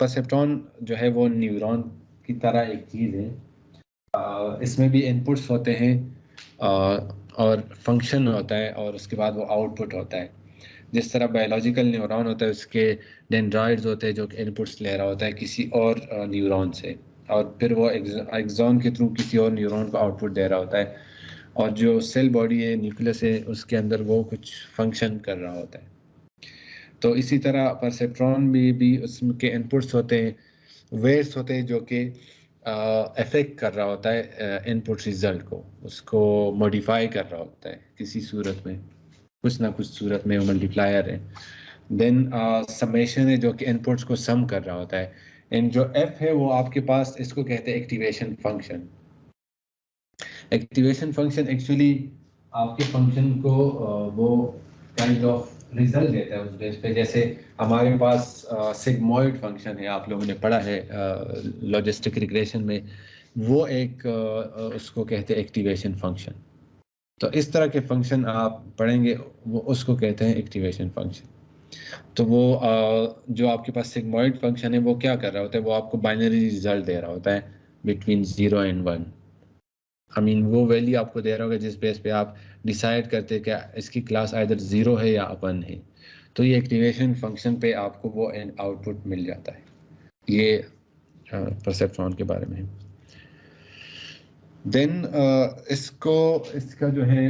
Perceptron जो है वो न्यूरॉन की तरह एक चीज़ है। इसमें भी इनपुट्स होते हैं और फंक्शन होता है और उसके बाद वो आउटपुट होता है। जिस तरह बायोलॉजिकल न्यूरॉन होता है उसके डेंड्राइड्स होते हैं जो कि इनपुट्स ले रहा होता है किसी और न्यूरॉन से, और फिर वो एक्सॉन के थ्रू किसी और न्यूरॉन को आउटपुट दे रहा होता है। और जो सेल बॉडी है, न्यूक्लियस है, उसके अंदर वो कुछ फंक्शन कर रहा होता है। तो इसी तरह परसेप्ट्रॉन में भी उसके इनपुट्स होते हैं, वेव्स होते हैं जो कि अफेक्ट कर रहा होता है इनपुट रिजल्ट को, उसको मॉडिफाई कर रहा होता है किसी सूरत में, कुछ ना कुछ सूरत में। वो मल्टीप्लायर है। देन समेशन है जो कि इनपुट्स को सम कर रहा होता है। एंड जो एफ है वो आपके पास, इसको कहते हैं activation function. Activation function actually आपके फंक्शन को वो काइंड ऑफ रिजल्ट देता है उस बेस पे। जैसे हमारे पास सिग्मॉइड फंक्शन है, आप लोगों ने पढ़ा है लॉजिस्टिक रिग्रेशन में, वो एक उसको कहते हैं एक्टिवेशन फंक्शन। तो इस तरह के फंक्शन आप पढ़ेंगे, वो उसको कहते हैं एक्टिवेशन फंक्शन। तो वो जो आपके पास सिग्मॉइड फंक्शन है वो क्या कर रहा होता है, वो आपको बाइनरी रिजल्ट दे रहा होता है बिटवीन 0 and 1। आई मीन वो वैल्यू आपको दे रहा होगा जिस बेस पे आप डिसाइड करते हैं कि इसकी क्लास आइदर 0 है या 1 है। तो ये एक्टिवेशन फंक्शन पे आपको वो आउटपुट मिल जाता है। ये परसेप्ट्रॉन के बारे में। देन इसका जो है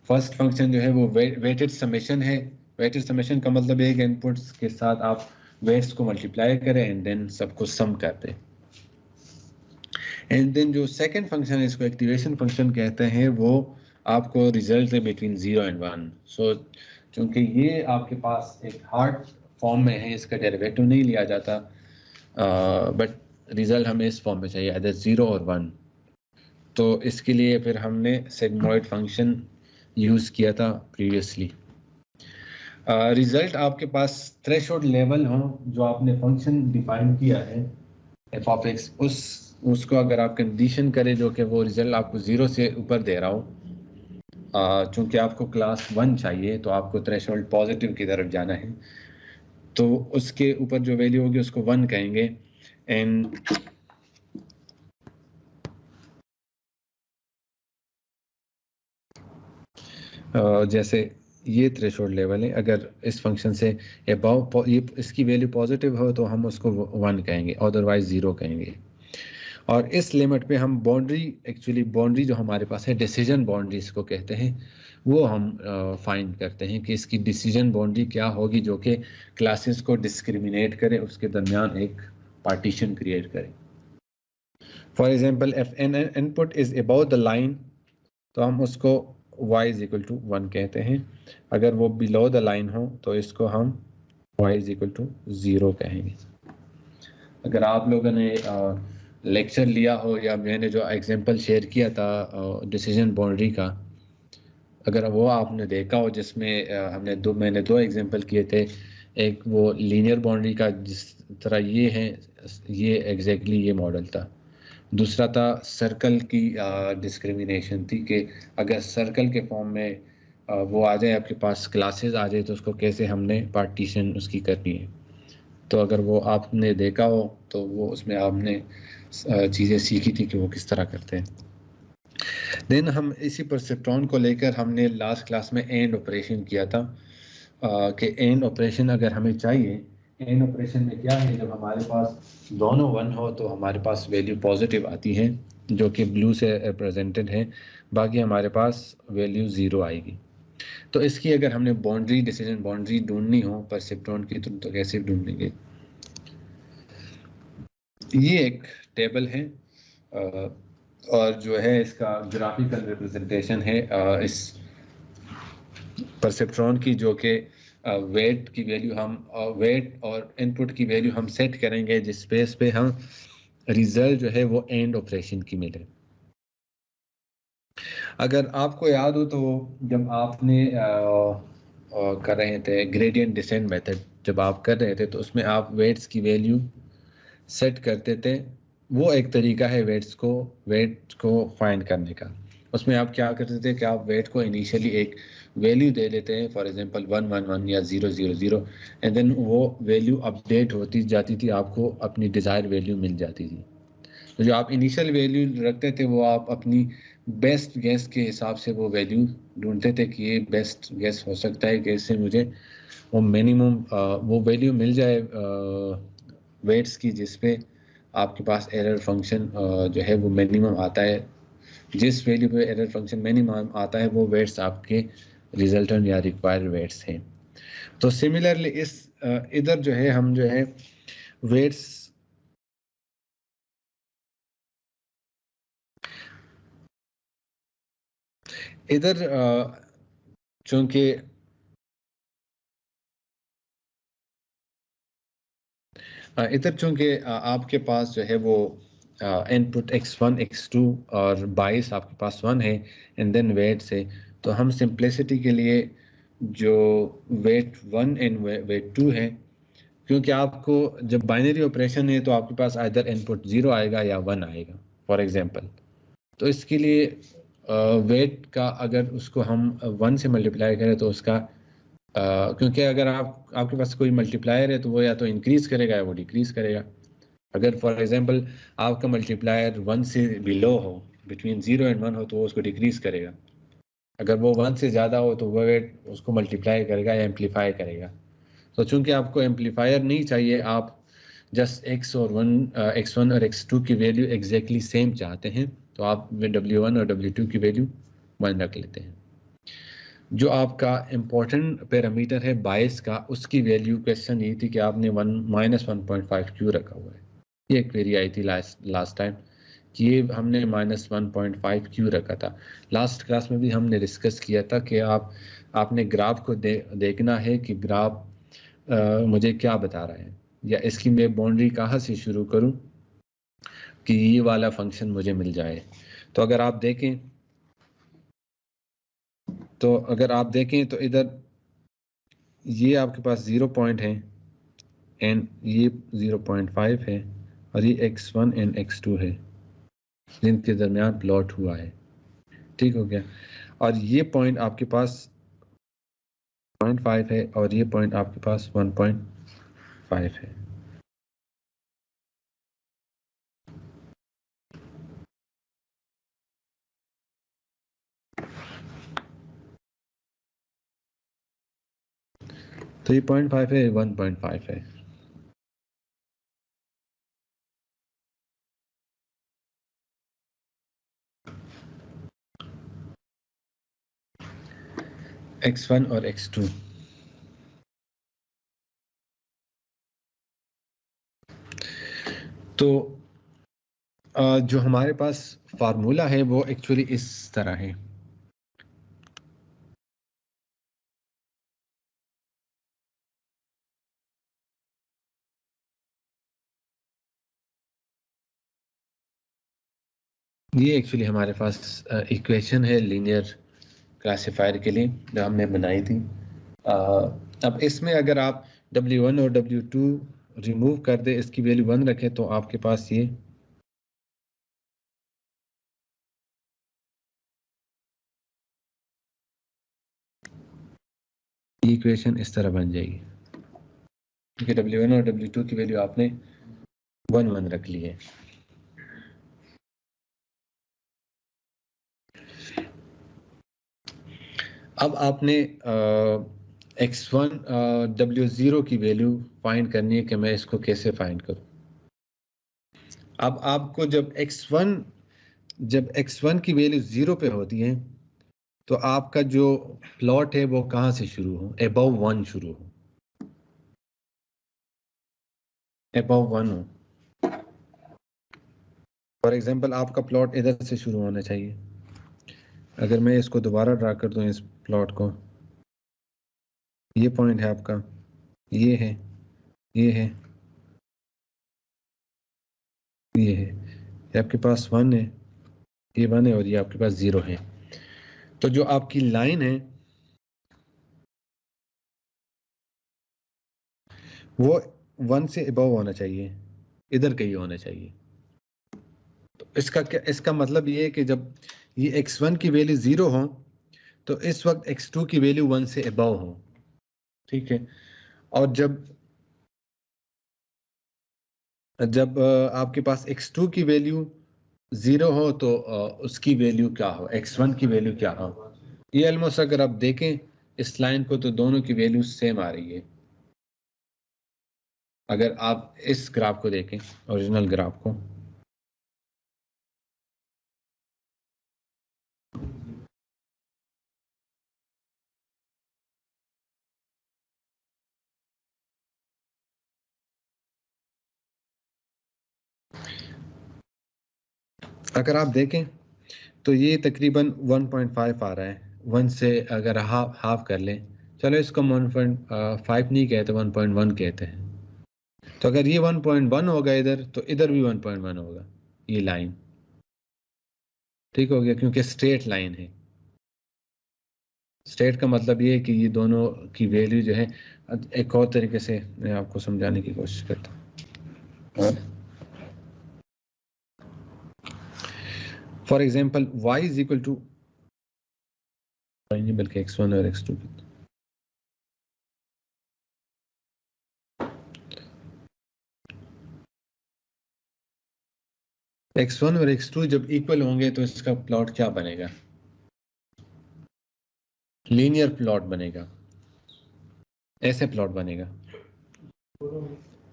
फर्स्ट फंक्शन जो है वो वेटेड समेशन है। वेटेड समेशन का मतलब है कि इनपुट्स के साथ आप वेट्स को मल्टीप्लाई करें एंड देन सबको सम कर दें। एंड देन जो सेकंड फंक्शन है, इसको एक्टिवेशन फंक्शन कहते हैं, वो आपको रिजल्ट है बिटवीन 0 and 1। सो चूंकि ये आपके पास एक हार्ड फॉर्म में है, इसका डेरिवेटिव नहीं लिया जाता, बट रिजल्ट हमें इस फॉर्म में चाहिए, अदर 0 और 1। तो इसके लिए फिर हमने सिग्मॉइड फंक्शन यूज़ किया था प्रीवियसली। रिजल्ट आपके पास थ्रेशोल्ड लेवल हो जो आपने फंक्शन डिफाइन किया है एफ ऑफ एक्स, उसको अगर आप कंडीशन करें जो कि वो रिजल्ट आपको 0 से ऊपर दे रहा हो, चूंकि आपको क्लास 1 चाहिए तो आपको थ्रेशोल्ड पॉजिटिव की तरफ जाना है, तो उसके ऊपर जो वैल्यू होगी उसको 1 कहेंगे। एंड जैसे ये थ्रेशोल्ड लेवल है, अगर इस फंक्शन से अबव ये इसकी वैल्यू पॉजिटिव हो तो हम उसको 1 कहेंगे, अदरवाइज 0 कहेंगे। और इस लिमिट पे हम बाउंड्री जो हमारे पास है, डिसीजन बाउंड्री इसको कहते हैं, वो हम फाइंड करते हैं कि इसकी डिसीजन बाउंड्री क्या होगी जो कि क्लासेस को डिस्क्रिमिनेट करे, उसके दरमियान एक पार्टीशन क्रिएट करे। For example if N input is about the line, तो हम उसको y इज इक्वल टू 1 कहते हैं। अगर वो बिलो द लाइन हो तो इसको हम y इज इक्वल टू 0 कहेंगे। अगर आप लोगों ने लेक्चर लिया हो या मैंने जो एग्जांपल शेयर किया था डिसीजन बाउंड्री का, अगर वो आपने देखा हो, जिसमें मैंने दो एग्जांपल किए थे। एक वो लीनियर बाउंड्री का जिस तरह ये है, ये एग्जैक्टली ये मॉडल था। दूसरा था सर्कल की डिस्क्रिमिनेशन थी कि अगर सर्कल के फॉर्म में वो आ जाए, आपके पास क्लासेस आ जाए, तो उसको कैसे हमने पार्टीशन उसकी करनी है। तो अगर वो आपने देखा हो तो वो उसमें आपने चीज़ें सीखी थी कि वो किस तरह करते हैं। देन हम इसी परसेप्ट्रॉन को लेकर हमने लास्ट क्लास में एंड ऑपरेशन किया था कि एंड ऑपरेशन अगर हमें चाहिए, एंड ऑपरेशन में क्या है, जब हमारे पास दोनों 1 हो तो हमारे पास वैल्यू पॉजिटिव आती है जो कि ब्लू से रिप्रेजेंटेड है, बाकी हमारे पास वैल्यू 0 आएगी। तो इसकी अगर हमने बाउंड्री, डिसीजन बाउंड्री ढूंढनी हो परसेप्ट्रॉन की, तो कैसे ढूंढेंगे? ये एक टेबल है और जो है इसका ग्राफिकल रिप्रेजेंटेशन है इस परसेप्ट्रॉन की, जो कि वेट की वैल्यू हम वेट और इनपुट की वैल्यू हम सेट करेंगे जिस बेस पे हम रिजल्ट जो है वो एंड ऑपरेशन की मिले। अगर आपको याद हो तो जब आपने कर रहे थे ग्रेडियंट डिसेंट मेथड, जब आप कर रहे थे तो उसमें आप वेट्स की वैल्यू सेट करते थे। वो एक तरीका है वेट को फाइंड करने का। उसमें आप क्या करते थे कि आप वेट को इनिशियली एक वैल्यू दे देते हैं, फॉर एग्जांपल 111 या 000, एंड देन वो वैल्यू अपडेट होती जाती थी, आपको अपनी डिज़ायर वैल्यू मिल जाती थी। तो जो आप इनिशियल वैल्यू रखते थे वो आप अपनी बेस्ट गेस के हिसाब से वो वैल्यू ढूंढते थे कि ये बेस्ट गेस हो सकता है कि इससे मुझे वो मिनिमम वो वैल्यू मिल जाए वेट्स की, जिस पे आपके पास एरर फंक्शन जो है वो मिनिमम आता है। जिस वैल्यू पे एरर फंक्शन मिनिमम आता है वो वेट्स आपके रिजल्टेंट या रिक्वायर्ड वेट्स हैं। तो सिमिलरली इस इधर जो है हम जो है वेट्स इधर चूंकि आपके पास जो है वो इनपुट x1 x2 और 22 आपके पास 1 है एंड देन वेट्स है, तो हम सिंप्लिसिटी के लिए जो वेट 1 एंड वेट 2 है, क्योंकि आपको जब बाइनरी ऑपरेशन है तो आपके पास आइदर इनपुट 0 आएगा या 1 आएगा फॉर एग्जांपल। तो इसके लिए वेट का अगर उसको हम 1 से मल्टीप्लाई करें तो उसका क्योंकि अगर आपके पास कोई मल्टीप्लायर है तो वो या तो इंक्रीज करेगा या वो डिक्रीज करेगा। अगर फॉर एग्जांपल आपका मल्टीप्लायर 1 से बिलो हो, बिटवीन 0 एंड 1 हो, तो वो उसको डिक्रीज करेगा। अगर वो 1 से ज़्यादा हो तो वो वेट उसको मल्टीप्लाई करेगा या एम्पलीफाई करेगा। तो चूंकि आपको एम्पलीफायर नहीं चाहिए, आप जस्ट x1 और x2 की वैल्यू एग्जैक्टली सेम चाहते हैं, तो आप W1 और W2 की वैल्यू 1 रख लेते हैं। जो आपका इम्पोर्टेंट पैरामीटर है 22 का, उसकी वैल्यू क्वेश्चन ये थी कि आपने -1.5 क्यों रखा हुआ है। ये एक क्वेरी आई थी लास्ट टाइम कि ये हमने -1.5 क्यों रखा था। लास्ट क्लास में भी हमने डिस्कस किया था कि आपने ग्राफ को देखना है कि ग्राफ मुझे क्या बता रहा है, या इसकी मैं बाउंड्री कहाँ से शुरू करूं कि ये वाला फंक्शन मुझे मिल जाए। तो अगर आप देखें तो इधर ये आपके पास 0 पॉइंट है एंड ये 0.5 है और ये x1 एंड x2 है जिनके दरमियान प्लॉट हुआ है। ठीक हो गया। और ये पॉइंट आपके पास 0.5 है और ये पॉइंट आपके पास 1.5 है। तो ये 0.5 है, 1.5 है। x1 और x2। तो जो हमारे पास फार्मूला है वो एक्चुअली इस तरह है। ये एक्चुअली हमारे पास इक्वेशन है लीनियर क्लासिफायर के लिए जो हमने बनाई थी। अब इसमें अगर आप W1 और W2 रिमूव कर दे, इसकी वैल्यू 1 रखें, तो आपके पास ये इक्वेशन इस तरह बन जाएगी, क्योंकि W1 और W2 की वैल्यू आपने 1 रख ली है। अब आपने x1 W0 की वैल्यू फाइंड करनी है कि मैं इसको कैसे फाइंड करूं। अब आपको जब x1 की वैल्यू 0 पे होती है तो आपका जो प्लॉट है वो कहाँ से शुरू हो, अबव 1 शुरू हो, अबव 1 हो। फॉर एग्जांपल आपका प्लॉट इधर से शुरू होना चाहिए। अगर मैं इसको दोबारा ड्रा कर दूं, इस प्लॉट को, ये पॉइंट है आपका, ये है, ये है, ये है, ये आपके पास 1 है, ये 1 है और ये आपके पास 0 है। तो जो आपकी लाइन है वो 1 से अबव होना चाहिए, इधर कहीं होना चाहिए। तो इसका मतलब ये है कि जब ये x1 की वैल्यू 0 हो तो इस वक्त x2 की वैल्यू 1 से अबव हो, ठीक है। और जब जब आपके पास x2 की वैल्यू 0 हो तो उसकी वैल्यू क्या हो, x1 की वैल्यू क्या हो। ये ऑलमोस्ट अगर आप देखें इस लाइन को तो दोनों की वैल्यू सेम आ रही है। अगर आप इस ग्राफ को देखें, ओरिजिनल ग्राफ को, अगर आप देखें तो ये तकरीबन 1.5 आ रहा है। 1 से अगर हाफ कर लें, चलो इसको 1.5 नहीं कहते, 1.1 कहते हैं। तो अगर ये 1.1 होगा इधर तो इधर भी 1.1 होगा, ये लाइन, ठीक हो गया, क्योंकि स्ट्रेट लाइन है। स्ट्रेट का मतलब ये है कि ये दोनों की वैल्यू जो है, एक और तरीके से मैं आपको समझाने की कोशिश करता हूँ। For example y is equal to, नहीं बल्कि x1 और x2 की, x1 और x2 जब इक्वल होंगे तो इसका प्लॉट क्या बनेगा, लीनियर प्लॉट बनेगा, ऐसे प्लॉट बनेगा।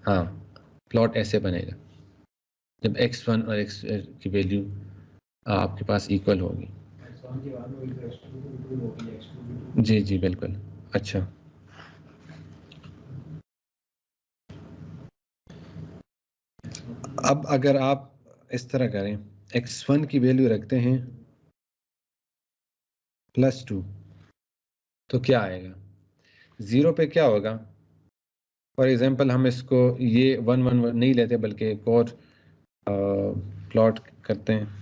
हाँ, प्लॉट ऐसे बनेगा जब x1 और x की वैल्यू आपके पास इक्वल होगी। जी जी बिल्कुल। अच्छा, अब अगर आप इस तरह करें, x1 की वैल्यू रखते हैं +2, तो क्या आएगा, 0 पे क्या होगा। फॉर एग्जांपल हम इसको ये 1 1 1 नहीं लेते बल्कि एक और प्लॉट करते हैं।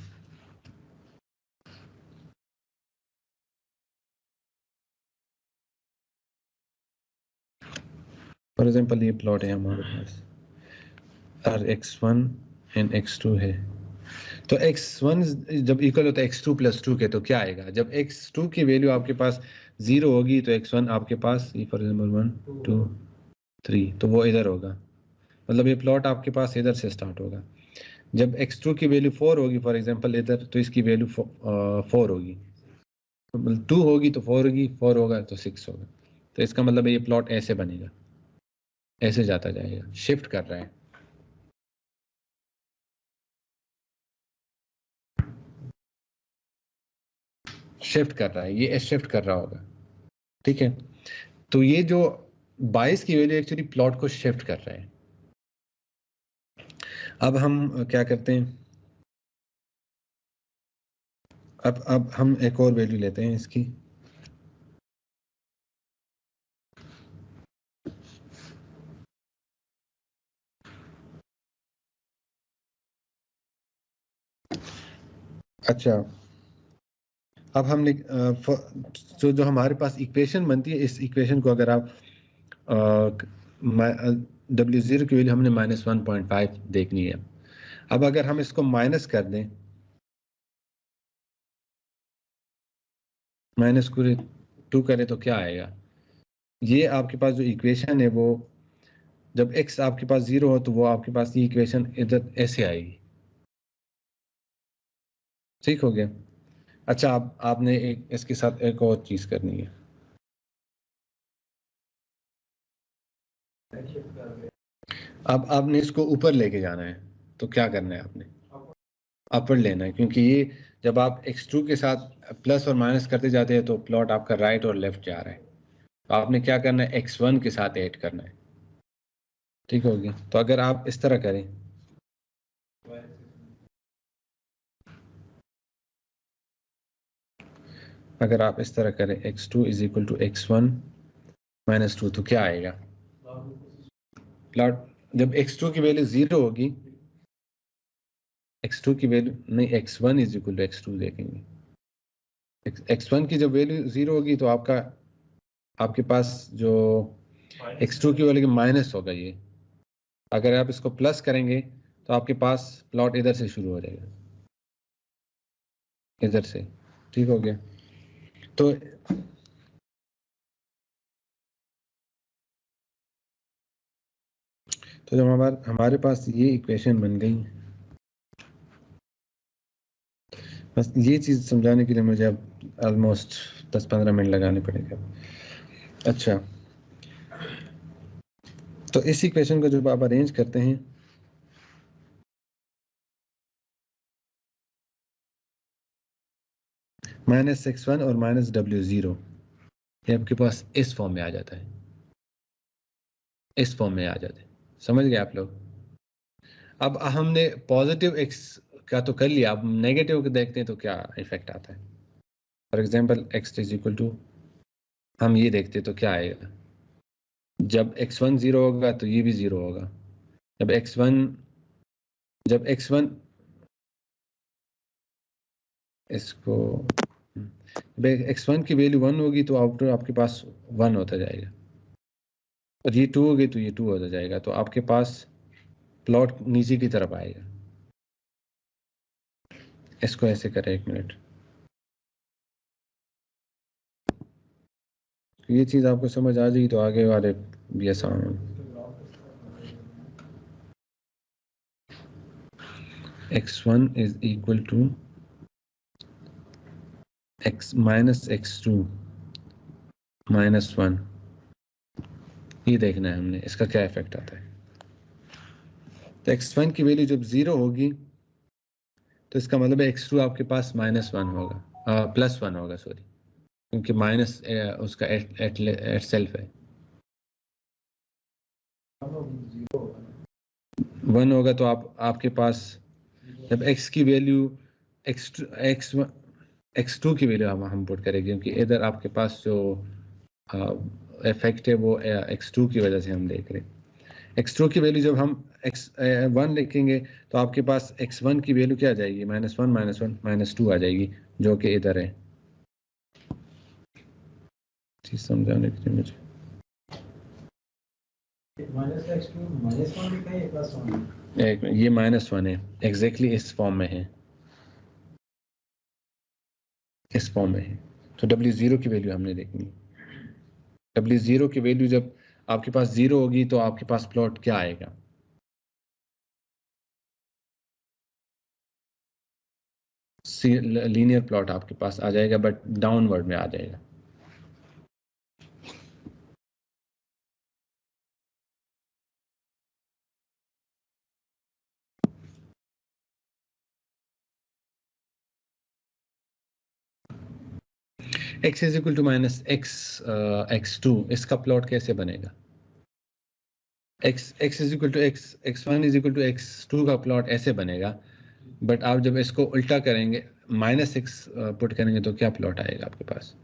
फॉर एग्जांपल ये प्लॉट है हमारे पास, और x1 एंड x2 है। तो x1 जब इक्वल होता है x2 + 2 के, तो क्या आएगा, जब x2 की वैल्यू आपके पास 0 होगी तो x1 आपके पास, फॉर एग्जांपल 1 2 3, तो वो इधर होगा, मतलब ये प्लॉट आपके पास इधर से स्टार्ट होगा। जब x2 की वैल्यू 4 होगी फॉर एग्जांपल इधर, तो इसकी वैल्यू 4 होगी, 2 होगी तो 4 होगी, 4 होगा तो 6 होगा। तो इसका मतलब ये प्लॉट ऐसे बनेगा, ऐसे जाता जाएगा, शिफ्ट कर रहा है। शिफ्ट कर रहा है, ये शिफ्ट कर रहा होगा, ठीक है। तो ये जो 22 की वैल्यू एक्चुअली प्लॉट को शिफ्ट कर रहा है। अब हम क्या करते हैं, अब हम एक और वैल्यू लेते हैं इसकी। अच्छा, अब हमने जो हमारे पास इक्वेशन बनती है, इस इक्वेशन को अगर आप W0 की वैल्यू हमने -1.5 देखनी है। अब अगर हम इसको माइनस कर दें, -2 करें तो क्या आएगा, ये आपके पास जो इक्वेशन है वो, जब x आपके पास 0 हो तो वो आपके पास ये इक्वेशन इधर ऐसे आएगी, ठीक हो गया। अच्छा, आपने एक इसके साथ एक और चीज करनी है। अब आपने इसको ऊपर लेके जाना है, तो क्या करना है, आपने अपर लेना है, क्योंकि ये जब आप x2 के साथ प्लस और माइनस करते जाते हैं तो प्लॉट आपका राइट और लेफ्ट जा रहा है। तो आपने क्या करना है, x1 के साथ ऐड करना है, ठीक हो गया। तो अगर आप इस तरह करें, अगर आप इस तरह करें x2 = x1 - 2, तो क्या आएगा, प्लॉट जब x2 की वैल्यू 0 होगी, x2 की वैल्यू नहीं, x1 = x2 देखेंगे। x1 की जब वैल्यू 0 होगी तो आपके पास जो x2 की वैल्यू माइनस होगा ये, अगर आप इसको प्लस करेंगे तो आपके पास प्लॉट इधर से शुरू हो जाएगा, इधर से, ठीक हो गया। तो जब हमारे पास ये इक्वेशन बन गई, बस ये चीज़ समझाने के लिए मुझे अब ऑलमोस्ट 10-15 मिनट लगाने पड़ेंगे। अच्छा, तो इस इक्वेशन को जब आप अरेंज करते हैं, -x1 और -w0 ये आपके पास इस फॉर्म में आ जाता है, इस फॉर्म में आ जाते हैं। समझ गए आप लोग? अब हमने पॉजिटिव x का तो कर लिया, अब नेगेटिव को देखते हैं तो क्या इफेक्ट आता है। For example x is equal to, हम ये देखते तो क्या आएगा, जब x1 0 होगा तो ये भी 0 होगा। जब x1 इसको x1 की वैल्यू 1 होगी तो आउटपुट आपके पास 1 होता जाएगा, और ये 2 होगी तो ये 2 होता जाएगा। तो आपके पास प्लॉट नीचे की तरफ आएगा। इसको ऐसे करें, 1 मिनट, ये चीज़ आपको समझ आ जाएगी तो आगे वाले भी आसान हो। x1 is equal to x minus x2 -1, ये देखना है हमने इसका क्या इफेक्ट आता है। तो x1 की वैल्यू जब 0 होगी तो इसका मतलब है x2 आपके पास -1 होगा, +1 होगा, सॉरी, क्योंकि माइनस उसका एट सेल्फ है। 1 होगा तो आपके पास जब x की वैल्यू x2 की वैल्यू हम पुट करेंगे, क्योंकि इधर आपके पास जो इफेक्ट है वो x2 की वजह से हम देख रहे हैं। x2 की वैल्यू जब हम x1 लिखेंगे तो आपके पास x1 की वैल्यू क्या आ जाएगी, -1 -2 आ जाएगी, जो कि इधर है। चीज समझाने के लिए मुझे एक ये -1 है, एग्जैक्टली इस फॉर्म में है, इस फॉर्म में है। तो W0 की वैल्यू हमने देखनी है। W0 की वैल्यू जब आपके पास 0 होगी तो आपके पास प्लॉट क्या आएगा, लीनियर प्लॉट आपके पास आ जाएगा, बट डाउनवर्ड में आ जाएगा। x is equal to -x2, इसका प्लॉट कैसे बनेगा? x is equal to x1 is equal to x2 का प्लॉट ऐसे बनेगा, बट आप जब इसको उल्टा करेंगे, -x पुट करेंगे तो क्या प्लॉट आएगा आपके पास,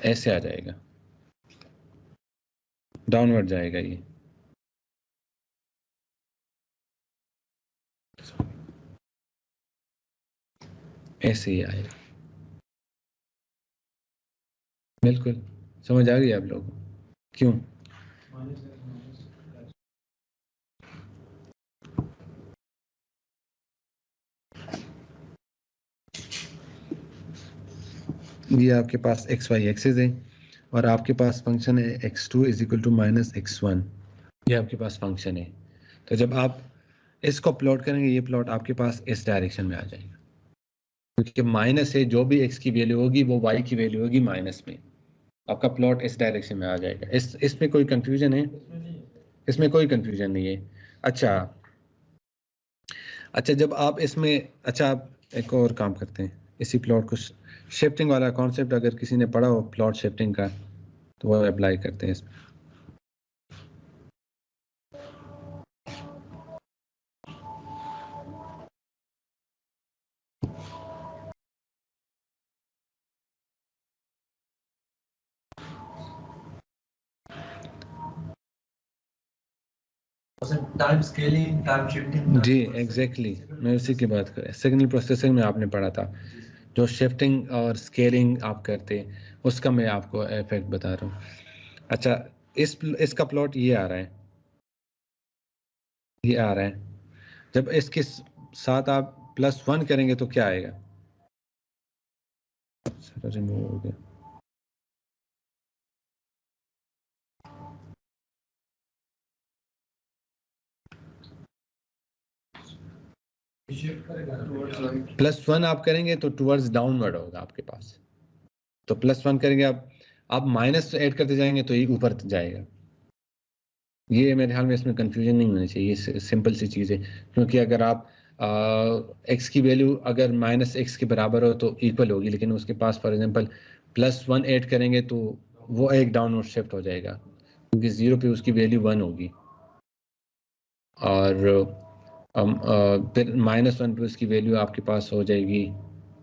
ऐसे आ जाएगा, डाउनवर्ड जाएगा, ये ऐसे ही आएगा। बिल्कुल समझ आ गई आप लोगों को? क्यों? ये आपके पास x y एक्सिस है और आपके पास फंक्शन है x2 is equal to -x1, ये आपके पास फंक्शन है। तो जब आप इसको प्लॉट करेंगे, ये प्लॉट आपके पास इस डायरेक्शन में आ जाएगा, क्योंकि माइनस है, जो भी x की वैल्यू होगी वो y की वैल्यू होगी माइनस में, आपका प्लॉट इस डायरेक्शन में आ जाएगा। इसमें कोई कंफ्यूजन है? इसमें कोई कंफ्यूजन नहीं है। अच्छा जब आप इसमें, अच्छा आप एक और काम करते हैं, इसी प्लॉट को शिफ्टिंग वाला कॉन्सेप्ट अगर किसी ने पढ़ा हो प्लॉट शिफ्टिंग का तो वो अप्लाई करते हैं इसमें। टाइम स्केलिंग, टाइम शिफ्टिंग, जी एग्जैक्टली, मैं उसी की बात कर रहा हूँ। सिग्नल प्रोसेसिंग में आपने पढ़ा था, जो शिफ्टिंग और स्केलिंग आप करते हैं उसका मैं आपको इफेक्ट बता रहा हूँ। अच्छा इसका प्लॉट ये आ रहा है, ये आ रहा है। जब इसके साथ आप +1 करेंगे तो क्या आएगा? सारा रिमूव हो गया। +1 आप करेंगे तो टुवर्ड्स डाउनवर्ड होगा आपके पास। तो +1 करेंगे आप माइनस ऐड करते जाएंगे तो ये ऊपर जाएगा। ये मेरे ख्याल में इसमें कंफ्यूजन नहीं होनी चाहिए, ये सिंपल सी चीज़ है। क्योंकि अगर आप x की वैल्यू अगर -x के बराबर हो तो इक्वल होगी, लेकिन उसके पास फॉर एग्जांपल +1 ऐड करेंगे तो वो एक डाउनवर्ड शिफ्ट हो जाएगा, क्योंकि 0 पे उसकी वैल्यू 1 होगी और फिर -1 पे उसकी वैल्यू आपके पास हो जाएगी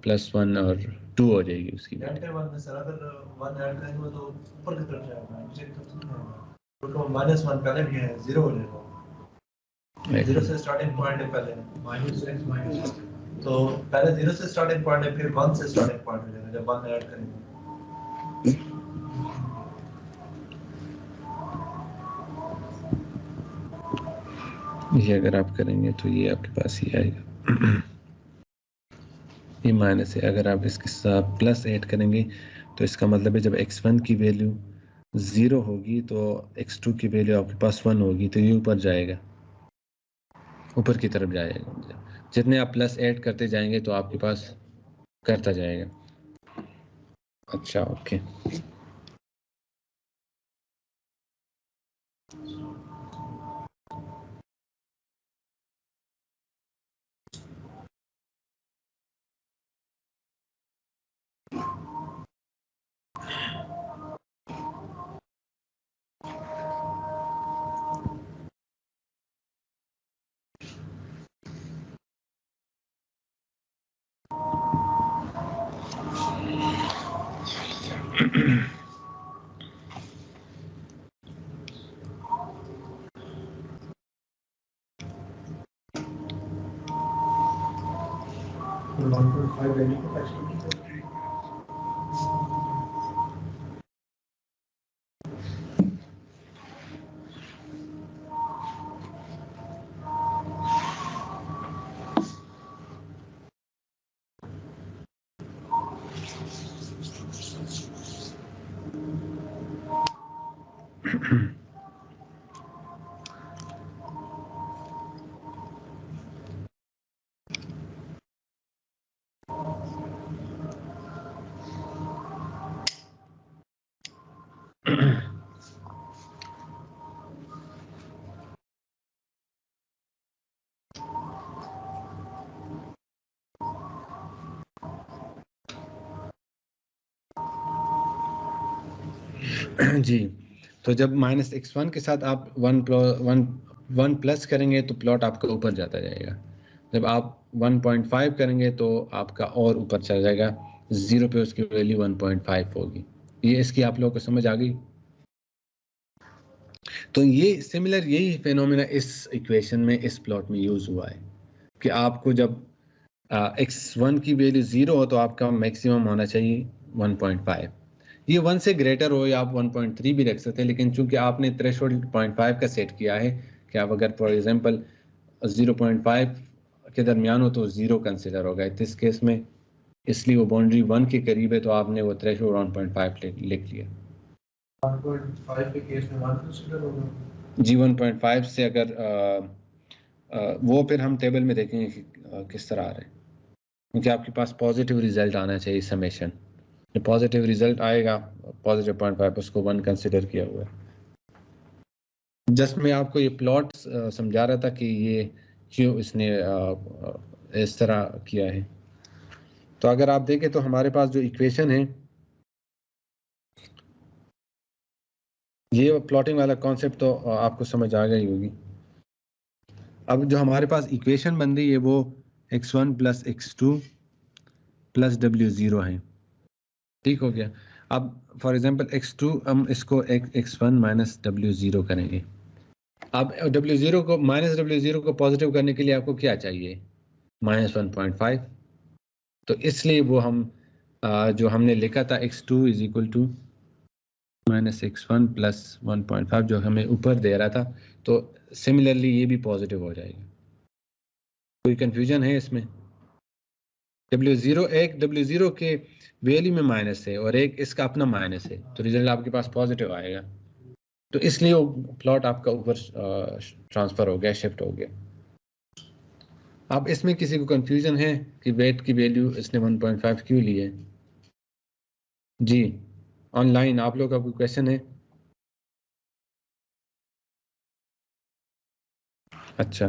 +1 और 2 हो जाएगी उसकी वैल्यू। -1 पहले भी है, 0 हो जाएगा। 0 से स्टार्टिंग पॉइंट है पहले -x -1, तो पहले 0 से स्टार्टिंग पॉइंट है, फिर 1 से स्टार्टिंग पॉइंट हो जाएगा जब 1 ऐड करेंगे। ये अगर आप करेंगे तो ये आपके पास ही आएगा। ये माइनस है, अगर आप इसके साथ प्लस ऐड करेंगे तो इसका मतलब है जब x1 की वैल्यू 0 होगी तो x2 की वैल्यू आपके पास 1 होगी, तो ये ऊपर जाएगा, ऊपर की तरफ जाएगा। जितने आप प्लस ऐड करते जाएंगे तो आपके पास करता जाएगा। अच्छा, ओके। जी, तो जब -x1 के साथ आप 1 प्लस करेंगे तो प्लॉट आपका ऊपर जाता जाएगा। जब आप 1.5 करेंगे तो आपका और ऊपर चला जाएगा, 0 पे उसकी वैल्यू 1.5 होगी। ये इसकी आप लोगों को समझ आ गई? तो ये सिमिलर यही फिनोमेना इस इक्वेशन में, इस प्लॉट में यूज हुआ है कि आपको जब x1 की वैल्यू 0 हो तो आपका मैक्सिमम होना चाहिए 1.5। ये 1 से ग्रेटर हो या आप 1.3 भी रख सकते हैं, लेकिन चूंकि आपने थ्रेशोल्ड 0.5 का सेट किया है कि आप अगर फॉर एग्जांपल 0.5 के दरमियान हो तो 0 कंसिडर होगा इस केस में, इसलिए वो बाउंड्री 1 के करीब है तो आपने वो थ्रेशोल्ड 1.5 लिख लिया। 1.5 के केस में 1 कंसीडर होगा जी। 1.5 से अगर वो फिर हम टेबल में देखेंगे कि किस तरह आ रहा है, क्योंकि आपके पास पॉजिटिव रिजल्ट आना चाहिए समेशन। पॉजिटिव रिजल्ट आएगा पॉजिटिव 0.5, उसको 1 कंसिडर किया हुआ है। जस्ट मैं आपको ये प्लॉट समझा रहा था कि ये क्यों इसने इस तरह किया है। तो अगर आप देखें तो हमारे पास जो इक्वेशन है, ये प्लॉटिंग वाला कॉन्सेप्ट तो आपको समझ आ गई होगी। अब जो हमारे पास इक्वेशन बन रही है वो x1 + x2 + w0 है, ठीक हो गया। अब फॉर एग्जांपल x2 हम इसको x1 - w0 करेंगे। अब w0 को -w0 को पॉजिटिव करने के लिए आपको क्या चाहिए? -1.5। तो इसलिए वो हम जो हमने लिखा था x2 = -x1 + 1.5 जो हमें ऊपर दे रहा था, तो सिमिलरली ये भी पॉजिटिव हो जाएगा। कोई कंफ्यूजन है इसमें? W0 एक W0 के वैल्यू में माइनस है और एक इसका अपना माइनस है, तो रिजल्ट आपके पास पॉजिटिव आएगा। तो इसलिए वो प्लॉट आपका ऊपर ट्रांसफर हो गया, शिफ्ट हो गया। अब इसमें किसी को कंफ्यूजन है कि वेट की वैल्यू इसने 1.5 क्यों ली है? जी ऑनलाइन आप लोग का कोई क्वेश्चन है? अच्छा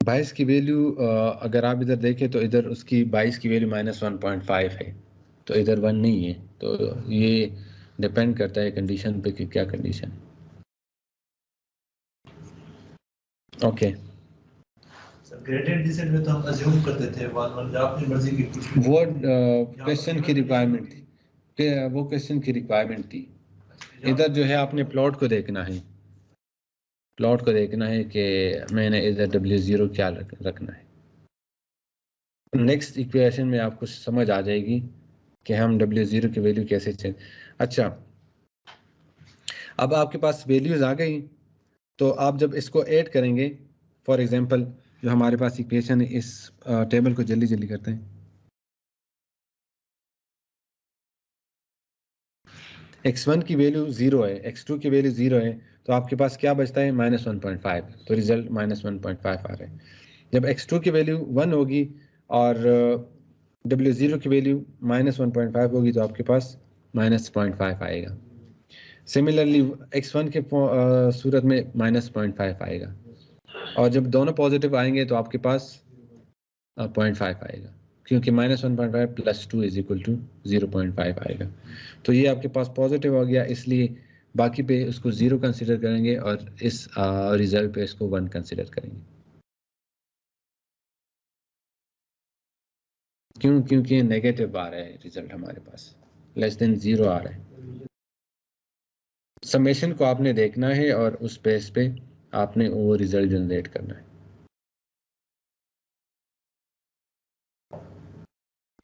22 की वैल्यू अगर आप इधर देखें तो इधर उसकी 22 की वैल्यू -1.5 है, तो इधर 1 नहीं है। तो ये डिपेंड करता है कंडीशन पे कि क्या कंडीशन। ओके ग्रेडेड डिसेंट में तो हम अज्यूम करते थे 1 1 अपनी मर्जी की कुछ भी। वो क्वेश्चन की रिक्वायरमेंट थी कि वो क्वेश्चन की रिक्वायरमेंट थी। इधर जो है आपने प्लॉट को देखना है, प्लॉट को देखना है कि मैंने इधर W0 क्या रखना है। नेक्स्ट इक्वेशन में आपको समझ आ जाएगी कि हम W0 की वैल्यू कैसे चेंज। अच्छा अब आपके पास वैल्यूज आ गई, तो आप जब इसको ऐड करेंगे, फॉर एग्जांपल जो हमारे पास इक्वेशन है, इस टेबल को जल्दी जल्दी करते हैं। x1 की वैल्यू 0 है, x2 की वैल्यू 0 है, तो आपके पास क्या बचता है -1.5, तो रिजल्ट -1.5 आ रहा है। जब x2 की वैल्यू 1 होगी और W0 की वैल्यू -1.5 होगी, तो आपके पास -0.5 आएगा। सिमिलरली x1 के सूरत में -0.5 आएगा, और जब दोनों पॉजिटिव आएंगे तो आपके पास 0.5 आएगा, क्योंकि -1.5 + 2 = 0.5 आएगा। तो ये आपके पास पॉजिटिव हो गया, इसलिए बाकी पे उसको 0 कंसिडर करेंगे और इस रिजल्ट पे इसको 1 कंसिडर करेंगे। क्यों? क्योंकि नेगेटिव आ रहा है रिजल्ट हमारे पास, <0 आ रहा है। समेशन को आपने देखना है और उस बेस पे आपने वो रिजल्ट जनरेट करना है।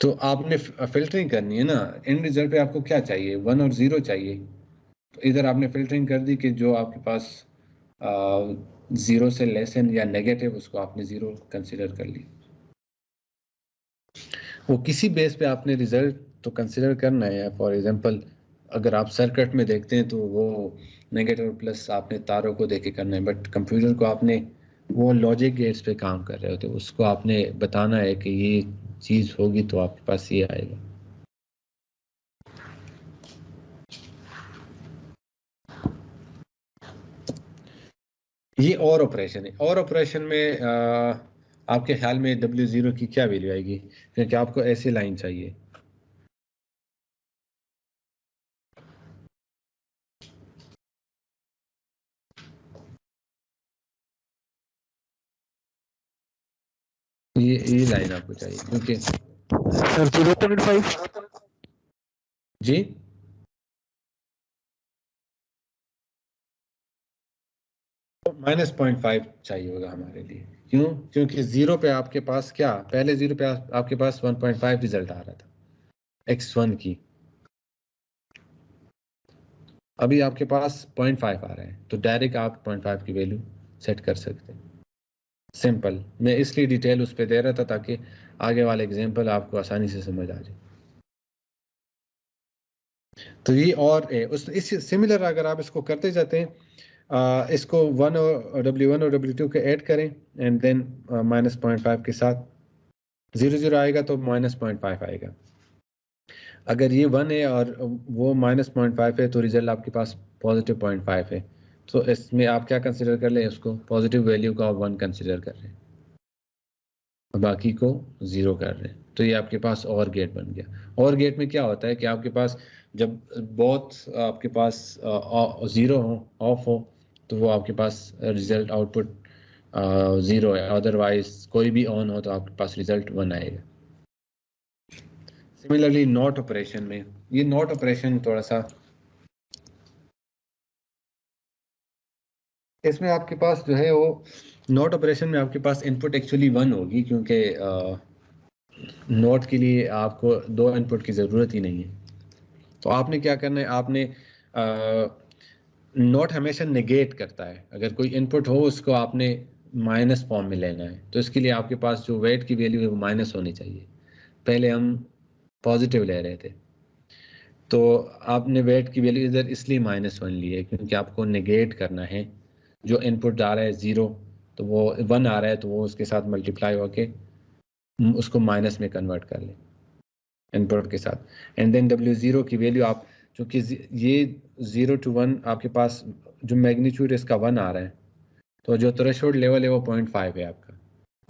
तो आपने फिल्टरिंग करनी है ना, इन रिजल्ट पे आपको क्या चाहिए, 1 और 0 चाहिए। तो इधर आपने फिल्टरिंग कर दी कि जो आपके पास 0 से लेसन या नेगेटिव, उसको आपने 0 कंसिडर कर ली। वो किसी बेस पे आपने रिजल्ट तो कंसिडर करना है। फॉर एग्जांपल अगर आप सर्किट में देखते हैं तो वो नेगेटिव प्लस आपने तारों को देख के करना है, बट कंप्यूटर को आपने वो लॉजिक गेट्स पे काम कर रहे हो, तो उसको आपने बताना है कि ये चीज़ होगी तो आपके पास ये आएगा। ये और ऑपरेशन है, और ऑपरेशन में आपके ख्याल में W0 की क्या वैल्यू आएगी, क्योंकि आपको ऐसी लाइन चाहिए। ये लाइन आपको चाहिए, क्योंकि सर 0.5 जी -0.5 चाहिए होगा हमारे लिए। क्यों? क्योंकि 0 पे आपके पास क्या, पहले 0 पे आपके पास 1.5 रिजल्ट आ रहा था x1 की, अभी आपके पास 0.5 आ रहा है, तो डायरेक्ट आप 0.5 की वैल्यू सेट कर सकते हैं। सिंपल, मैं इसलिए डिटेल उस पर दे रहा था ताकि आगे वाला एग्जाम्पल आपको आसानी से समझ आ जाए। तो ये और इस सिमिलर अगर आप इसको करते जाते हैं, इसको 1 और W1 और W2 के ऐड करें एंड देन -0.5 के साथ 0 आएगा तो -0.5 आएगा। अगर ये 1 है और वो -0.5 है तो रिजल्ट आपके पास +0.5 है। तो इसमें आप क्या कंसिडर कर लें, उसको पॉजिटिव वैल्यू का 1 कंसिडर कर रहे हैं और बाकी को 0 कर रहे हैं। तो ये आपके पास और गेट बन गया। और गेट में क्या होता है कि आपके पास जब बहुत आपके पास 0 हो, ऑफ हो, तो वो आपके पास रिजल्ट आउटपुट 0 है, अदरवाइज कोई भी ऑन हो तो आपके पास रिजल्ट 1 आएगा। सिमिलरली नॉट ऑपरेशन में, ये नॉट ऑपरेशन थोड़ा सा, इसमें आपके पास जो है वो नॉट ऑपरेशन में आपके पास इनपुट एक्चुअली 1 होगी, क्योंकि नॉट के लिए आपको 2 इनपुट की ज़रूरत ही नहीं है। तो आपने क्या करना है, आपने नोट हमेशा नेगेट करता है। अगर कोई इनपुट हो उसको आपने माइनस फॉर्म में लेना है, तो इसके लिए आपके पास जो वेट की वैल्यू है वो माइनस होनी चाहिए। पहले हम पॉजिटिव ले रहे थे, तो आपने वेट की वैल्यू इधर इसलिए -1 ली है क्योंकि आपको नेगेट करना है। जो इनपुट आ रहा है 0, तो वो 1 आ रहा है, तो वो उसके साथ मल्टीप्लाई होके उसको माइनस में कन्वर्ट कर लें इनपुट के साथ। एंड देन W0 की वैल्यू आप, चूँकि ये 0 to 1 आपके पास जो मैग्नीट्यूड इसका 1 आ रहा है, तो जो थ्रेशोल्ड लेवल है वो 0.5 है आपका।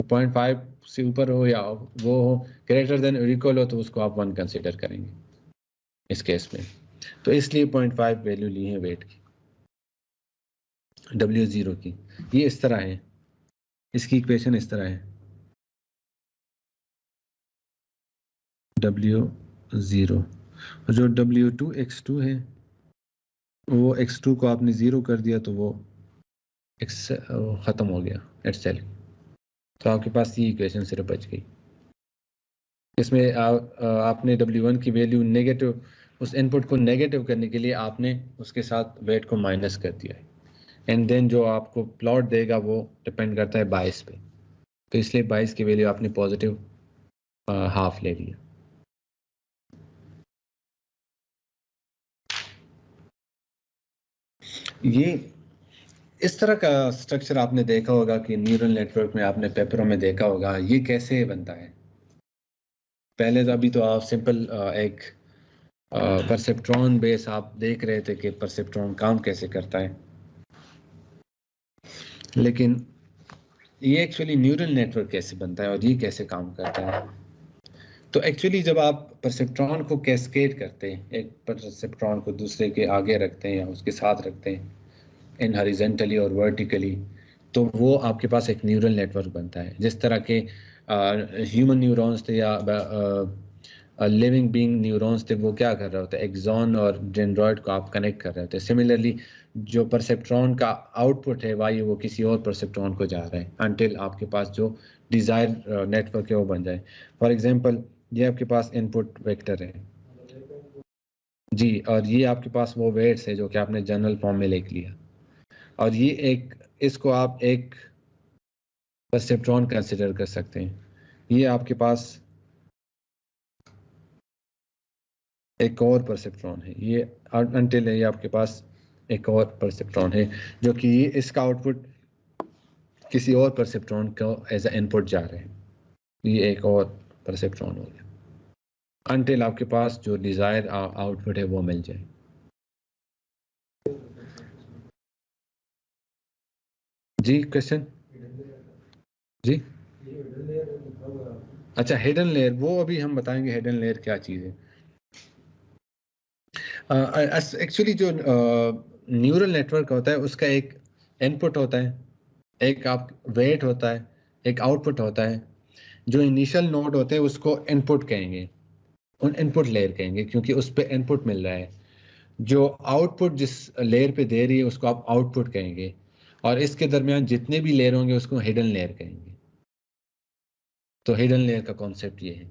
0.5 से ऊपर हो या वो हो ग्रेटर देन इक्वल हो, तो उसको आप 1 कंसिडर करेंगे इस केस में। तो इसलिए 0.5 वैल्यू ली है वेट की, W0 की। ये इस तरह है, इसकी इक्वेशन इस तरह है, W0 जो W2 X2 है, वो X2 को आपने 0 कर दिया तो वो X ख़त्म हो गया एट सेल। तो आपके पास ये इक्वेशन सिर्फ बच गई। इसमें आपने W1 की वैल्यू नेगेटिव, उस इनपुट को नेगेटिव करने के लिए आपने उसके साथ वेट को माइनस कर दिया है। एंड देन जो आपको प्लॉट देगा वो डिपेंड करता है 22 पे, तो इसलिए 22 की वैल्यू आपने पॉजिटिव हाफ ले लिया। ये इस तरह का स्ट्रक्चर आपने देखा होगा कि न्यूरल नेटवर्क में आपने पेपरों में देखा होगा। ये कैसे बनता है? पहले तो अभी तो आप सिंपल एक परसेप्ट्रॉन बेस आप देख रहे थे कि परसेप्ट्रॉन काम कैसे करता है, लेकिन ये एक्चुअली न्यूरल नेटवर्क कैसे बनता है और ये कैसे काम करता है। तो एक्चुअली जब आप परसेप्ट्रॉन को कैस्केड करते हैं, एक परसेप्ट्रॉन को दूसरे के आगे रखते हैं या उसके साथ रखते हैं इन हॉरिजॉन्टली और वर्टिकली, तो वो आपके पास एक न्यूरल नेटवर्क बनता है। जिस तरह के ह्यूमन न्यूरॉन्स थे या लिविंग बीइंग न्यूरॉन्स थे, वो क्या कर रहे होते हैं, एक्सॉन और डेंड्रॉइड को आप कनेक्ट कर रहे होते हैं। सिमिलरली जो परसेप्ट्रॉन का आउटपुट है वायु, वो किसी और परसेप्ट्रॉन को जा रहा है अनटिल आपके पास जो डिज़ायर नेटवर्क है वो बन जाए। फॉर एग्जांपल ये आपके पास इनपुट वेक्टर है जी, और ये आपके पास वो वेट्स है जो कि आपने जनरल फॉर्म में लिख लिया, और ये एक, इसको आप एक परसेप्ट्रॉन कंसिडर कर सकते हैं। ये आपके पास एक और परसेप्ट्रॉन है, ये अनटिल है, ये आपके पास एक और परसेप्ट्रॉन है जो कि इसका आउटपुट किसी और परसेप्ट्रॉन को एज अ इनपुट जा रहे हैं। ये एक और परसेप्ट्रॉन हो गया अनटिल आपके पास जो डिजायर आउटपुट है वो मिल जाए। जी क्वेश्चन जी, अच्छा हिडन लेयर, वो अभी हम बताएंगे हिडन लेयर क्या चीज़ है। एक्चुअली जो न्यूरल नेटवर्क होता है उसका एक इनपुट होता है, एक आप वेट होता है, एक आउटपुट होता है। जो इनिशियल नोड होते हैं उसको इनपुट कहेंगे, उन इनपुट लेयर कहेंगे क्योंकि उस पर इनपुट मिल रहा है। जो आउटपुट जिस लेयर पे दे रही है उसको आप आउटपुट कहेंगे, और इसके दरमियान जितने भी लेयर होंगे उसको हिडन लेयर कहेंगे। तो हिडन लेयर का कॉन्सेप्ट ये है।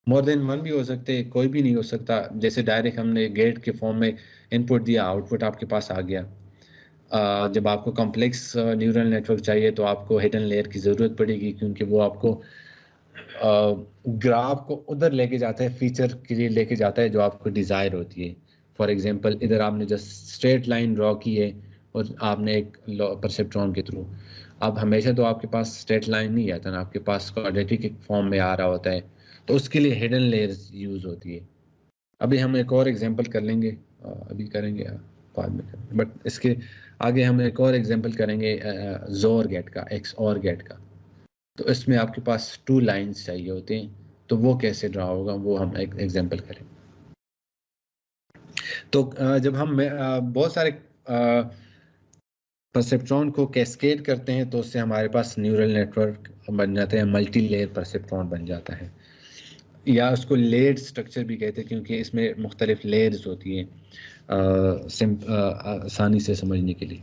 मोर देन वन भी हो सकते हैं, कोई भी नहीं हो सकता। जैसे डायरेक्ट हमने गेट के फॉर्म में इनपुट दिया, आउटपुट आपके पास आ गया। जब आपको कॉम्प्लेक्स न्यूरल नेटवर्क चाहिए तो आपको हिडन लेयर की ज़रूरत पड़ेगी, क्योंकि वो आपको ग्राफ को उधर लेके जाता है, फीचर के लिए लेके जाता है जो आपको डिज़ायर होती है। फॉर एग्जांपल इधर आपने जस्ट स्ट्रेट लाइन ड्रॉ की है और आपने एक परसेप्ट्रॉन के थ्रू, अब हमेशा तो आपके पास स्ट्रेट लाइन नहीं आता ना, आपके पास क्वाड्रेटिक फॉर्म में आ रहा होता है, तो उसके लिए हिडन लेयर्स यूज़ होती है। अभी हम एक और एग्जांपल कर लेंगे, अभी करेंगे बाद में करेंगे, बट इसके आगे हम एक और एग्जांपल करेंगे जोर गेट का, एक्स और गेट का। तो इसमें आपके पास 2 लाइंस चाहिए होते हैं, तो वो कैसे ड्रा होगा वो हम एक एग्जांपल करें। तो जब हम बहुत सारे परसेप्ट्रॉन को कैस्केड करते हैं तो उससे हमारे पास न्यूरल नेटवर्क बन जाते हैं, मल्टी लेयर परसेप्ट्रॉन बन जाता है, या उसको लेयर्ड स्ट्रक्चर भी कहते हैं क्योंकि इसमें मुख्तलिफ लेयर्स होती हैं आसानी से समझने के लिए।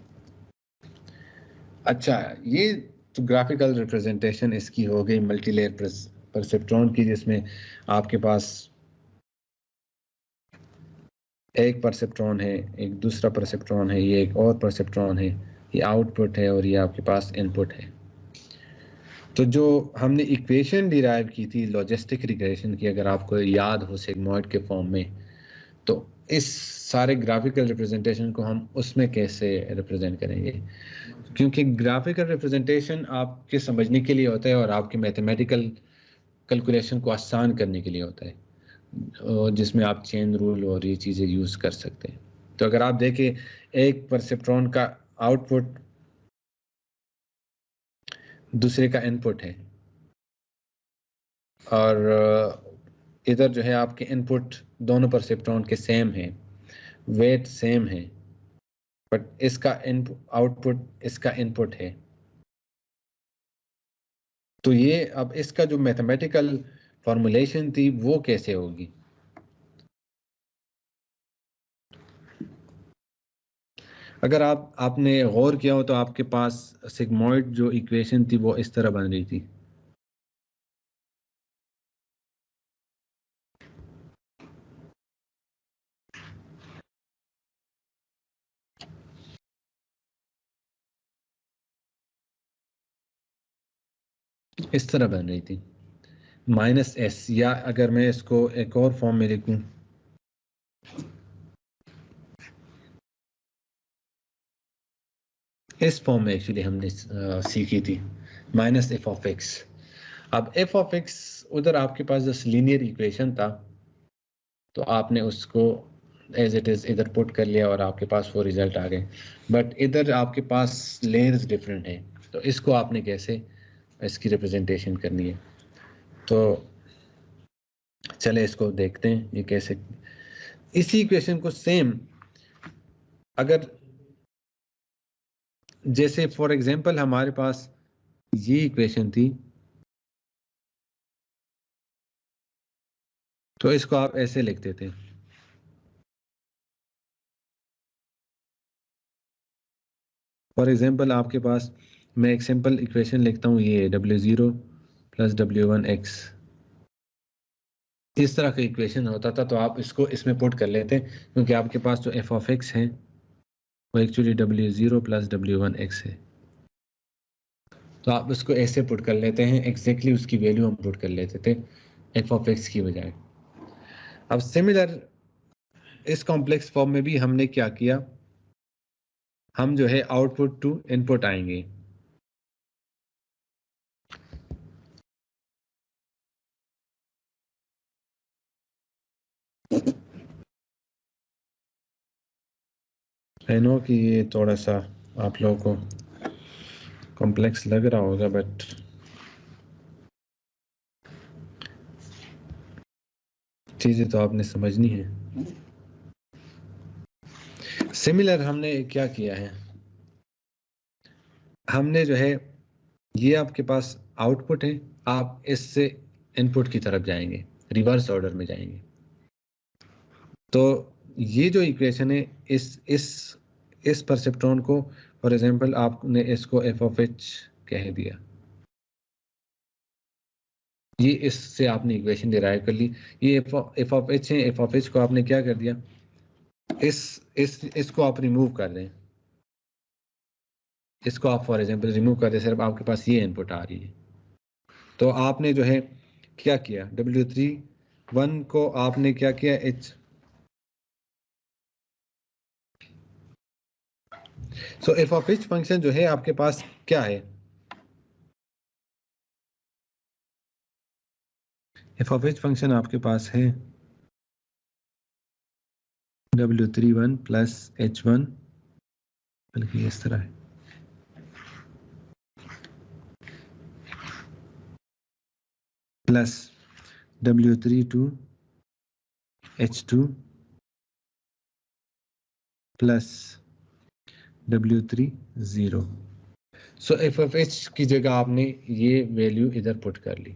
अच्छा, ये तो ग्राफिकल रिप्रेजेंटेशन इसकी हो गई मल्टी लेयर परसेप्ट्रॉन की, जिसमें आपके पास एक परसेप्ट्रॉन है, एक दूसरा परसेप्ट्रॉन है, ये एक और परसेप्ट्रॉन है, ये आउटपुट है और ये आपके पास इनपुट है। तो जो हमने इक्वेशन डिराइव की थी लॉजिस्टिक रिग्रेशन की, अगर आपको याद हो सिग्मॉइड के फॉर्म में, तो इस सारे ग्राफिकल रिप्रेजेंटेशन को हम उसमें कैसे रिप्रेजेंट करेंगे, क्योंकि ग्राफिकल रिप्रेजेंटेशन आपके समझने के लिए होता है और आपके मैथमेटिकल कैलकुलेशन को आसान करने के लिए होता है, जिसमें आप चेन रूल और ये चीज़ें यूज़ कर सकते हैं। तो अगर आप देखें एक परसेप्ट्रॉन का आउटपुट दूसरे का इनपुट है, और इधर जो है आपके इनपुट दोनों परसेप्ट्रॉन के सेम हैं, वेट सेम है, बट इसका आउटपुट इसका इनपुट है। तो ये अब इसका जो मैथमेटिकल फॉर्मुलेशन थी वो कैसे होगी? अगर आपने गौर किया हो तो आपके पास सिग्मॉइड जो इक्वेशन थी वो इस तरह बन रही थी। इस तरह बन रही थी -s, या अगर मैं इसको एक और फॉर्म में लिखूं, इस फॉर्म में एक्चुअली हमने सीखी थी -f ऑफ x। अब f ऑफ x उधर आपके पास जस्ट लीनियर इक्वेशन था, तो आपने उसको एज इट इज इधर पुट कर लिया और आपके पास वो रिजल्ट आ गए। बट इधर आपके पास लेयर्स डिफरेंट है, तो इसको आपने कैसे इसकी रिप्रेजेंटेशन करनी है। तो चले इसको देखते हैं ये कैसे। इसी इक्वेशन को सेम अगर जैसे फॉर एग्जांपल हमारे पास ये इक्वेशन थी, तो इसको आप ऐसे लिख देते। फॉर एग्जांपल आपके पास, मैं एक सिंपल इक्वेशन लिखता हूँ, ये W0 + W1x, इस तरह का इक्वेशन होता था। तो आप इसको इसमें पुट कर लेते, क्योंकि आपके पास जो f ऑफ x है वो एक्चुअली W0 + W1x है। तो आप उसको ऐसे पुट कर लेते हैं, एग्जैक्टली उसकी वैल्यू हम पुट कर लेते थे f ऑफ x की बजाय। अब सिमिलर इस कॉम्प्लेक्स फॉर्म में भी हमने क्या किया, हम जो है आउटपुट टू इनपुट आएंगे। आई नो कि ये थोड़ा सा आप लोगों को कॉम्प्लेक्स लग रहा होगा, बट चीजें तो आपने समझनी है। सिमिलर हमने क्या किया है, हमने जो है ये आपके पास आउटपुट है, आप इससे इनपुट की तरफ जाएंगे, रिवर्स ऑर्डर में जाएंगे। तो ये जो इक्वेशन है, इस परसेप्ट्रॉन को फॉर एग्जांपल आपने इसको f ऑफ h कह दिया, ये इससे आपने इक्वेशन डिराइव कर ली। ये f ऑफ h है, f ऑफ h को आपने क्या कर दिया, इसको आप रिमूव कर दें, इसको आप फॉर एग्जांपल रिमूव कर दें, सिर्फ आपके पास ये इनपुट आ रही है। तो आपने जो है क्या किया, W31 को आपने क्या किया, h। So f of h function जो है आपके पास क्या है, f ऑफ h फंक्शन आपके पास है W31 + h1, बल्कि इस तरह है, plus W32 h2 plus W3 0। So f of h की जगह आपने ये वैल्यू इधर पुट कर ली।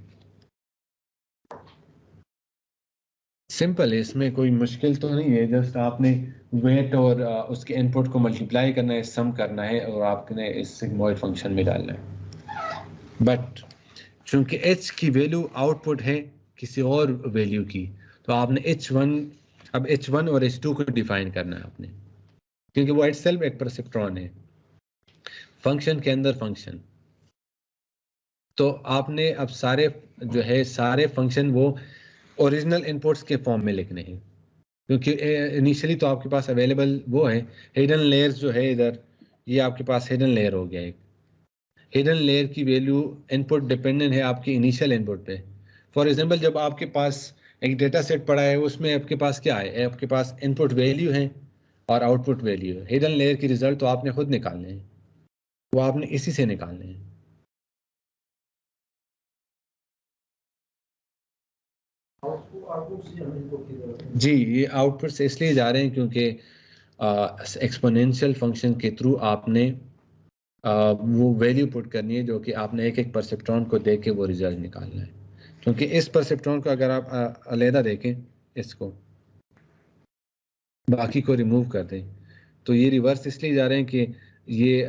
सिंपल है, इसमें कोई मुश्किल तो नहीं है, जस्ट आपने वेट और उसके इनपुट को मल्टीप्लाई करना है, सम करना है और आपने इस सिग्मॉइड फंक्शन में डालना है। बट चूंकि h की वैल्यू आउटपुट है किसी और वैल्यू की, तो आपने h1 अब H1 और H2 को डिफाइन करना है आपने, क्योंकि वो इटसेल्फ एक परसेप्ट्रॉन है, फंक्शन के अंदर फंक्शन। तो आपने अब सारे फंक्शन वो ओरिजिनल इनपुट्स के फॉर्म में लिखने हैं, क्योंकि इनिशियली तो आपके पास अवेलेबल वो है हिडन लेयर्स जो है इधर, ये आपके पास हिडन लेयर हो गया। एक हिडन लेयर की वैल्यू इनपुट डिपेंडेंट है आपकी इनिशियल इनपुट पे। फॉर एग्जांपल जब आपके पास एक डेटा सेट पड़ा है, उसमें आपके पास क्या है, आपके पास इनपुट वैल्यू है और आउटपुट वैल्यू है। हिडन लेयर की रिजल्ट तो आपने खुद निकालने हैं, वो आपने इसी से निकालने हैं। जी, ये आउटपुट से इसलिए जा रहे हैं क्योंकि एक्सपोनेंशियल फंक्शन के थ्रू आपने वो वैल्यू पुट करनी है जो कि आपने एक एक परसेप्ट्रॉन को देख के वो रिजल्ट निकालना है। क्योंकि इस परसेप्ट्रॉन को अगर आप अलहदा देखें, इसको बाकी को रिमूव कर दें, तो ये रिवर्स इसलिए जा रहे हैं कि ये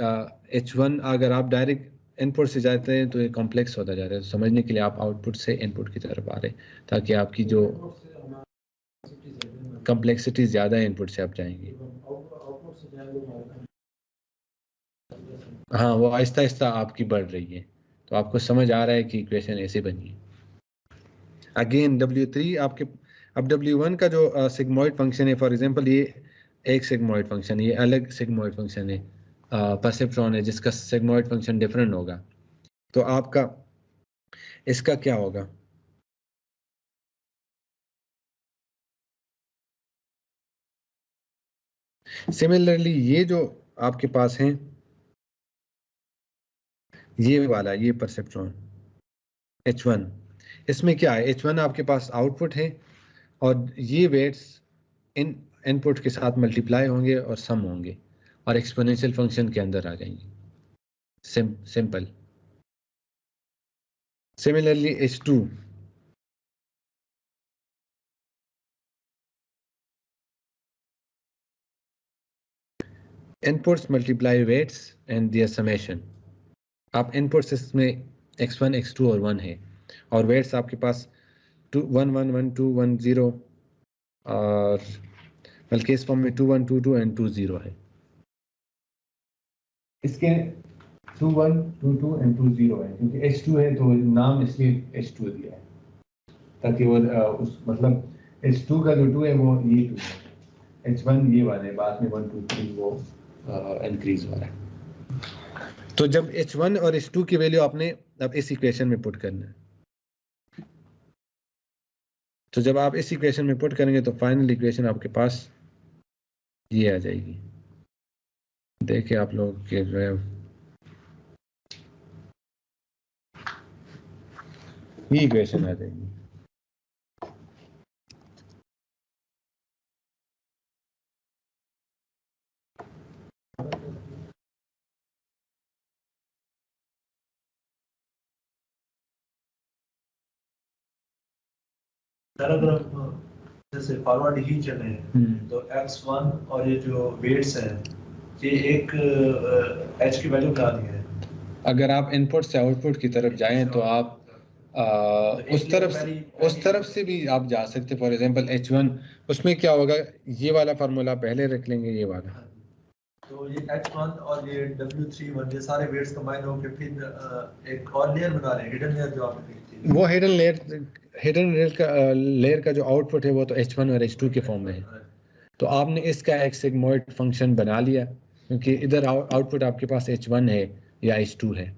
H1 अगर आप डायरेक्ट इनपुट से जाते हैं तो ये कॉम्प्लेक्स होता जा रहा है। तो समझने के लिए आप आउटपुट से इनपुट की तरफ आ रहे हैं, ताकि आपकी जो कम्प्लेक्सिटी ज़्यादा है इनपुट से आप जाएंगे। हाँ, वो आहिस्ता आहिस्ता आपकी बढ़ रही है, तो आपको समझ आ रहा है कि इक्वेशन ऐसे बनी है। अगेन W3 आपके, अब W1 का जो सिग्मॉइड फंक्शन है, फॉर एग्जांपल ये एक सिग्मॉइड फंक्शन, ये अलग सिग्मॉइड फंक्शन है, परसेप्ट्रॉन है जिसका सिग्मॉइड फंक्शन डिफरेंट होगा, तो आपका इसका क्या होगा? सिमिलरली ये जो आपके पास है, ये वाला, ये परसेप्ट्रॉन H1, इसमें क्या है, H1 आपके पास आउटपुट है और ये वेट्स इन इनपुट के साथ मल्टीप्लाई होंगे और सम होंगे और एक्सपोनेंशियल फंक्शन के अंदर आ जाएंगे। Simple. Similarly H2, inputs multiply weights and their summation. आप इनपुट्स इसमें x1 x2 और 1 है, और वेट्स आपके पास 2 1 1 1 2 1 0 और बल्कि इस फॉर्म में 2 1 2 2 एंड 2 0 है। इसके 2 1 2 2 एंड 2 0 है, क्योंकि H2 है तो नाम इसलिए H2 दिया है, ताकि वो उस मतलब H2 का जो 2 है वो ये 2 है, H1 ये वाला है, बाद में 1 2 3 वो इंक्रीज वाला है। तो जब H1 और H2 की वैल्यू आपने अब इस इक्वेशन में पुट करना है, तो जब आप इस इक्वेशन में पुट करेंगे तो फाइनल इक्वेशन आपके पास ये आ जाएगी। देखिए आप लोग के जो है ये इक्वेशन आ जाएगी। सर अगर हम जैसे फॉरवर्ड ही चले तो x1 और ये जो वेट्स हैं ये एक h की वैल्यू बना दी है। अगर आप इनपुट से आउटपुट की तरफ जाएं तो आप उस तरफ से भी आप जा सकते। फॉर एग्जांपल H1, उसमें क्या होगा, ये वाला फार्मूला पहले रख लेंगे, ये वाला, तो ये H1 और ये W31 ये सारे वेट्स कंबाइन होकर फिर एक और लेयर बना रहे हैं, हिडन लेयर जो आपने देखी थी। वो हिडन लेयर का जो आउटपुट है वो तो H1 और H2 के फॉर्म में है। तो आपने इसका एक सिग्मॉइड फंक्शन बना लिया, क्योंकि इधर आउटपुट आपके पास H1 है या H2 है,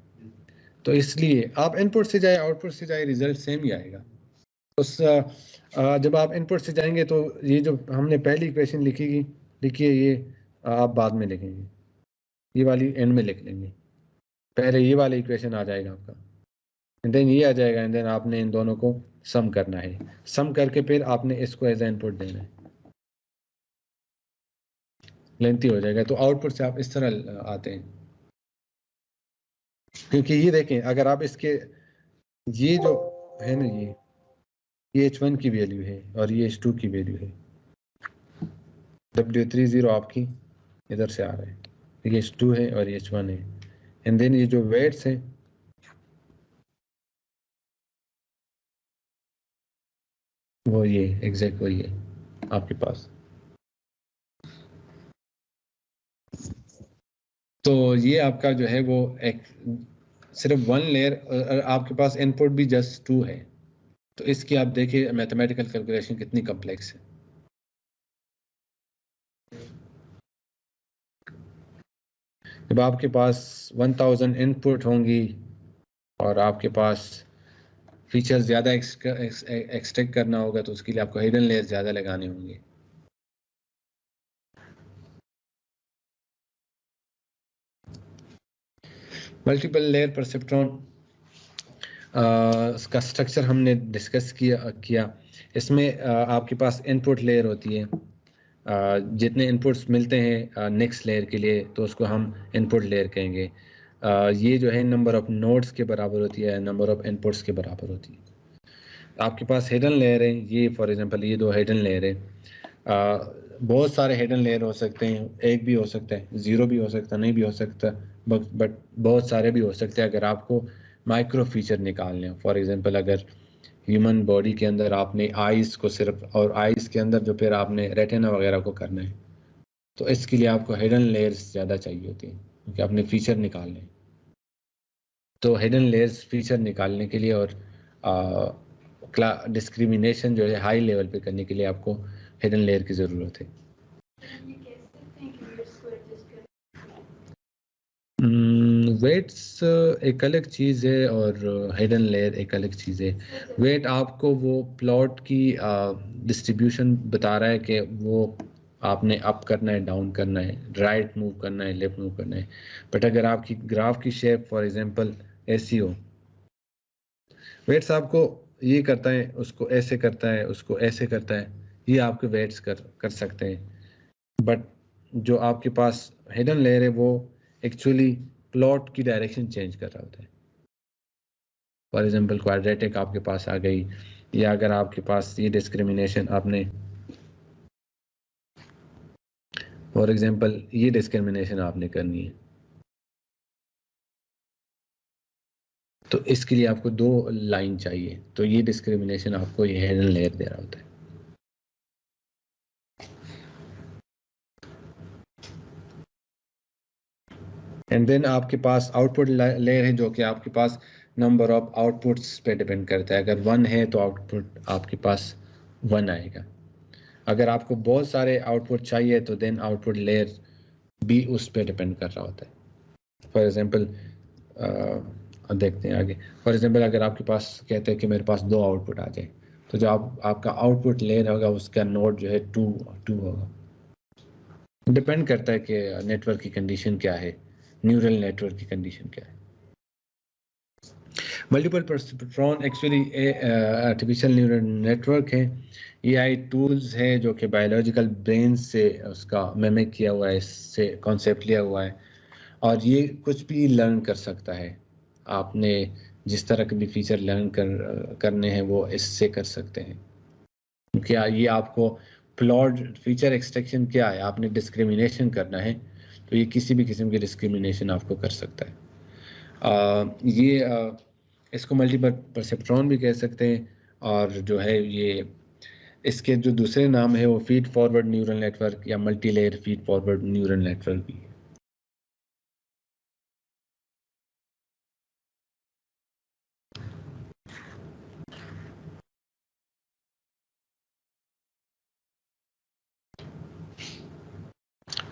तो इसलिए आप इनपुट से जाए आउटपुट से जाए रिजल्ट सेम ही आएगा। उस जब आप इनपुट से जाएंगे तो ये जो हमने पहली इक्वेशन लिखी है ये आप बाद में लिखेंगे, ये वाली एंड में लिख लेंगे। पहले ये वाला इक्वेशन आ जाएगा आपका, एंड देन ये आ जाएगा, एंड देन आपने इन दोनों को सम करना है। सम करके फिर आपने इसको एज ए इनपुट देना है, लेंथी हो जाएगा। तो आउटपुट से आप इस तरह आते हैं, क्योंकि ये देखें अगर आप इसके ये जो है ना, ये H1 की वैल्यू है और ये H2 की वैल्यू है। W30 आपकी इधर से आ रहा है, ये H2 है और ये H1 है, एंड देन ये जो वेट्स है वो ये एग्जैक्ट वही है। आपके पास। तो ये आपका जो है वो एक सिर्फ वन लेयर, आपके पास इनपुट भी जस्ट 2 है, तो इसकी आप देखिए मैथमेटिकल कैलकुलेशन कितनी कॉम्प्लेक्स है। जब आपके पास 1000 इनपुट होंगी और आपके पास फीचर ज़्यादा एक्सट्रैक्ट करना होगा, तो उसके लिए आपको हिडन लेयर ज़्यादा लगाने होंगे। मल्टीपल लेयर परसेप्ट्रॉन इसका स्ट्रक्चर हमने डिस्कस किया। इसमें आपके पास इनपुट लेयर होती है, जितने इनपुट्स मिलते हैं नेक्स्ट लेयर के लिए तो उसको हम इनपुट लेयर कहेंगे। ये जो है नंबर ऑफ नोड्स के बराबर होती है, नंबर ऑफ इनपुट्स के बराबर होती है। आपके पास हिडन लेयर है, ये फॉर एग्जांपल ये 2 हिडन लेयर है। बहुत सारे हिडन लेयर हो सकते हैं, एक भी हो सकता है, 0 भी हो सकता है, नहीं भी हो सकता, बट बहुत सारे भी हो सकते हैं। अगर आपको माइक्रो फीचर निकालने हैं, फॉर एग्जांपल अगर ह्यूमन बॉडी के अंदर आपने आइज़ को सिर्फ, और आइज़ के अंदर जो फिर आपने रेटिना वगैरह को करना है, तो इसके लिए आपको हिडन लेयर्स ज़्यादा चाहिए होती हैं, क्योंकि आपने फीचर निकालने हैं। तो हिडन लेयर्स फीचर निकालने के लिए और डिस्क्रिमिनेशन जो है हाई लेवल पे करने के लिए आपको हिडन लेयर की ज़रूरत है। वेट्स एक अलग चीज़ है और हिडन लेयर एक अलग चीज़ है। वेट आपको वो प्लॉट की डिस्ट्रीब्यूशन बता रहा है कि वो आपने अप करना है, डाउन करना है, राइट मूव करना है, लेफ्ट मूव करना है। बट अगर आपकी ग्राफ की शेप फॉर एग्जांपल ऐसी हो, वेट्स आपको ये करता है, उसको ऐसे करता है, उसको ऐसे करता है, ये आपके वेट्स कर सकते हैं। बट जो आपके पास हिडन लेयर है वो एक्चुअली प्लॉट की डायरेक्शन चेंज कर रहा होता है। फॉर एग्जांपल क्वाड्रेटिक आपके पास आ गई, या अगर आपके पास ये डिस्क्रिमिनेशन आपने, फॉर एग्जांपल ये डिस्क्रिमिनेशन आपने करनी है, तो इसके लिए आपको 2 लाइन चाहिए, तो ये डिस्क्रिमिनेशन आपको ये हिडन लेयर दे रहा होता है। एंड देन आपके पास आउटपुट लेयर है, जो कि आपके पास नंबर ऑफ आउटपुट्स पे डिपेंड करता है। अगर 1 है तो आउटपुट आपके पास 1 आएगा। अगर आपको बहुत सारे आउटपुट चाहिए तो देन आउटपुट लेयर भी उस पर डिपेंड कर रहा होता है। फॉर एग्जांपल देखते हैं आगे। फॉर एग्जांपल अगर आपके पास कहते हैं कि मेरे पास 2 आउटपुट आ जाए, तो जो आपका आउटपुट लेयर होगा उसका नोड जो है 2 होगा। डिपेंड करता है कि नेटवर्क की कंडीशन क्या है, न्यूरल नेटवर्क की कंडीशन क्या है। Multiple perceptron actually artificial neural network है। एआई टूल्स है जो कि बायोलॉजिकल ब्रेन से उसका मिमिक किया हुआ है, इससे कॉन्सेप्ट लिया हुआ है, और ये कुछ भी लर्न कर सकता है। आपने जिस तरह के भी फीचर लर्न करने हैं वो इससे कर सकते हैं। क्या ये आपको प्लॉट फीचर एक्सट्रैक्शन क्या है, आपने डिस्क्रिमिनेशन करना है, तो ये किसी भी किस्म की डिस्क्रिमिनेशन आपको कर सकता है। इसको मल्टीपल परसेप्ट्रॉन भी कह सकते हैं, और जो है ये इसके जो दूसरे नाम है वो फीड फॉरवर्ड न्यूरल नेटवर्क या multi layer feed forward neural network भी है।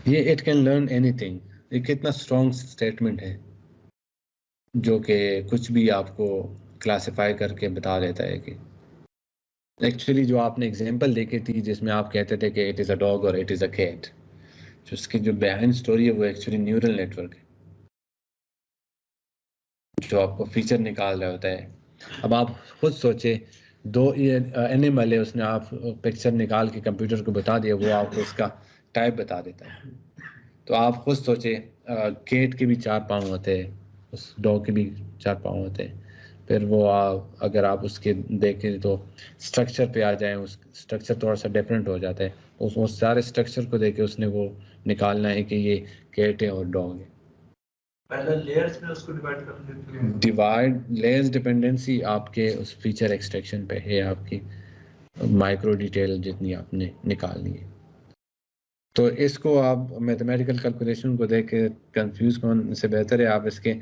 ये इट कैन लर्न एनीथिंग, ये कितना स्ट्रॉन्ग स्टेटमेंट है, जो कि कुछ भी आपको क्लासिफाई करके बता देता है। कि एक्चुअली जो आपने एग्जांपल देखी थी जिसमें आप कहते थे कि इट इज़ अ डॉग और इट इज़ अ कैट, जो उसकी जो बिहाइंड स्टोरी है वो एक्चुअली न्यूरल नेटवर्क है, जो आपको फीचर निकाल रहा होता है। अब आप खुद सोचे, 2 एनिमल है, उसने आप पिक्चर निकाल के कंप्यूटर को बता दिया, वो आपको उसका टाइप बता देता है। तो आप खुद सोचे, केट के भी 4 पाँव होते हैं, उस डॉग के भी 4 पाँव होते हैं। फिर वो अगर आप उसके देखें तो स्ट्रक्चर पे आ जाएं, उस स्ट्रक्चर थोड़ा सा डिफरेंट हो जाता है। उस सारे स्ट्रक्चर को देख के उसने वो निकालना है कि ये केट है और डॉग है। पहले लेयर्स में उसको डिवाइड कर डिवाइड लेयर्स डिपेंडेंसी आपके उस फीचर एक्सट्रैक्शन पे है आपकी। माइक्रो डिटेल जितनी आपने निकालनी है। तो इसको आप मैथमेटिकल कैलकुलेशन को देख के कंफ्यूज होने से बेहतर है आप इसके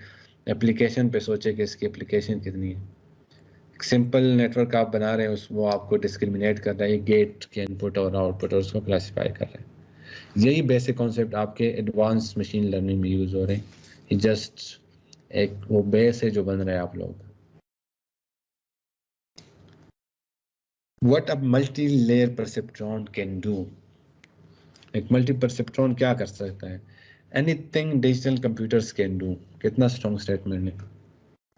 एप्लीकेशन पे सोचें कि इसकी एप्लीकेशन कितनी है। सिंपल नेटवर्क आप बना रहे हैं उस वो आपको डिस्क्रिमिनेट कर रहा है गेट के इनपुट और आउटपुट और उसको क्लासिफाई कर रहा है। यही बेसिक कॉन्सेप्ट आपके एडवांस मशीन लर्निंग में यूज हो रहे हैं। ये जस्ट एक वो बेस है जो बन रहा है आप लोग। What a multi-layer perceptron can do। एक मल्टी परसेप्ट्रॉन क्या कर सकता है? Anything digital computers can do. कितना स्ट्रॉन्ग स्टेटमेंट है।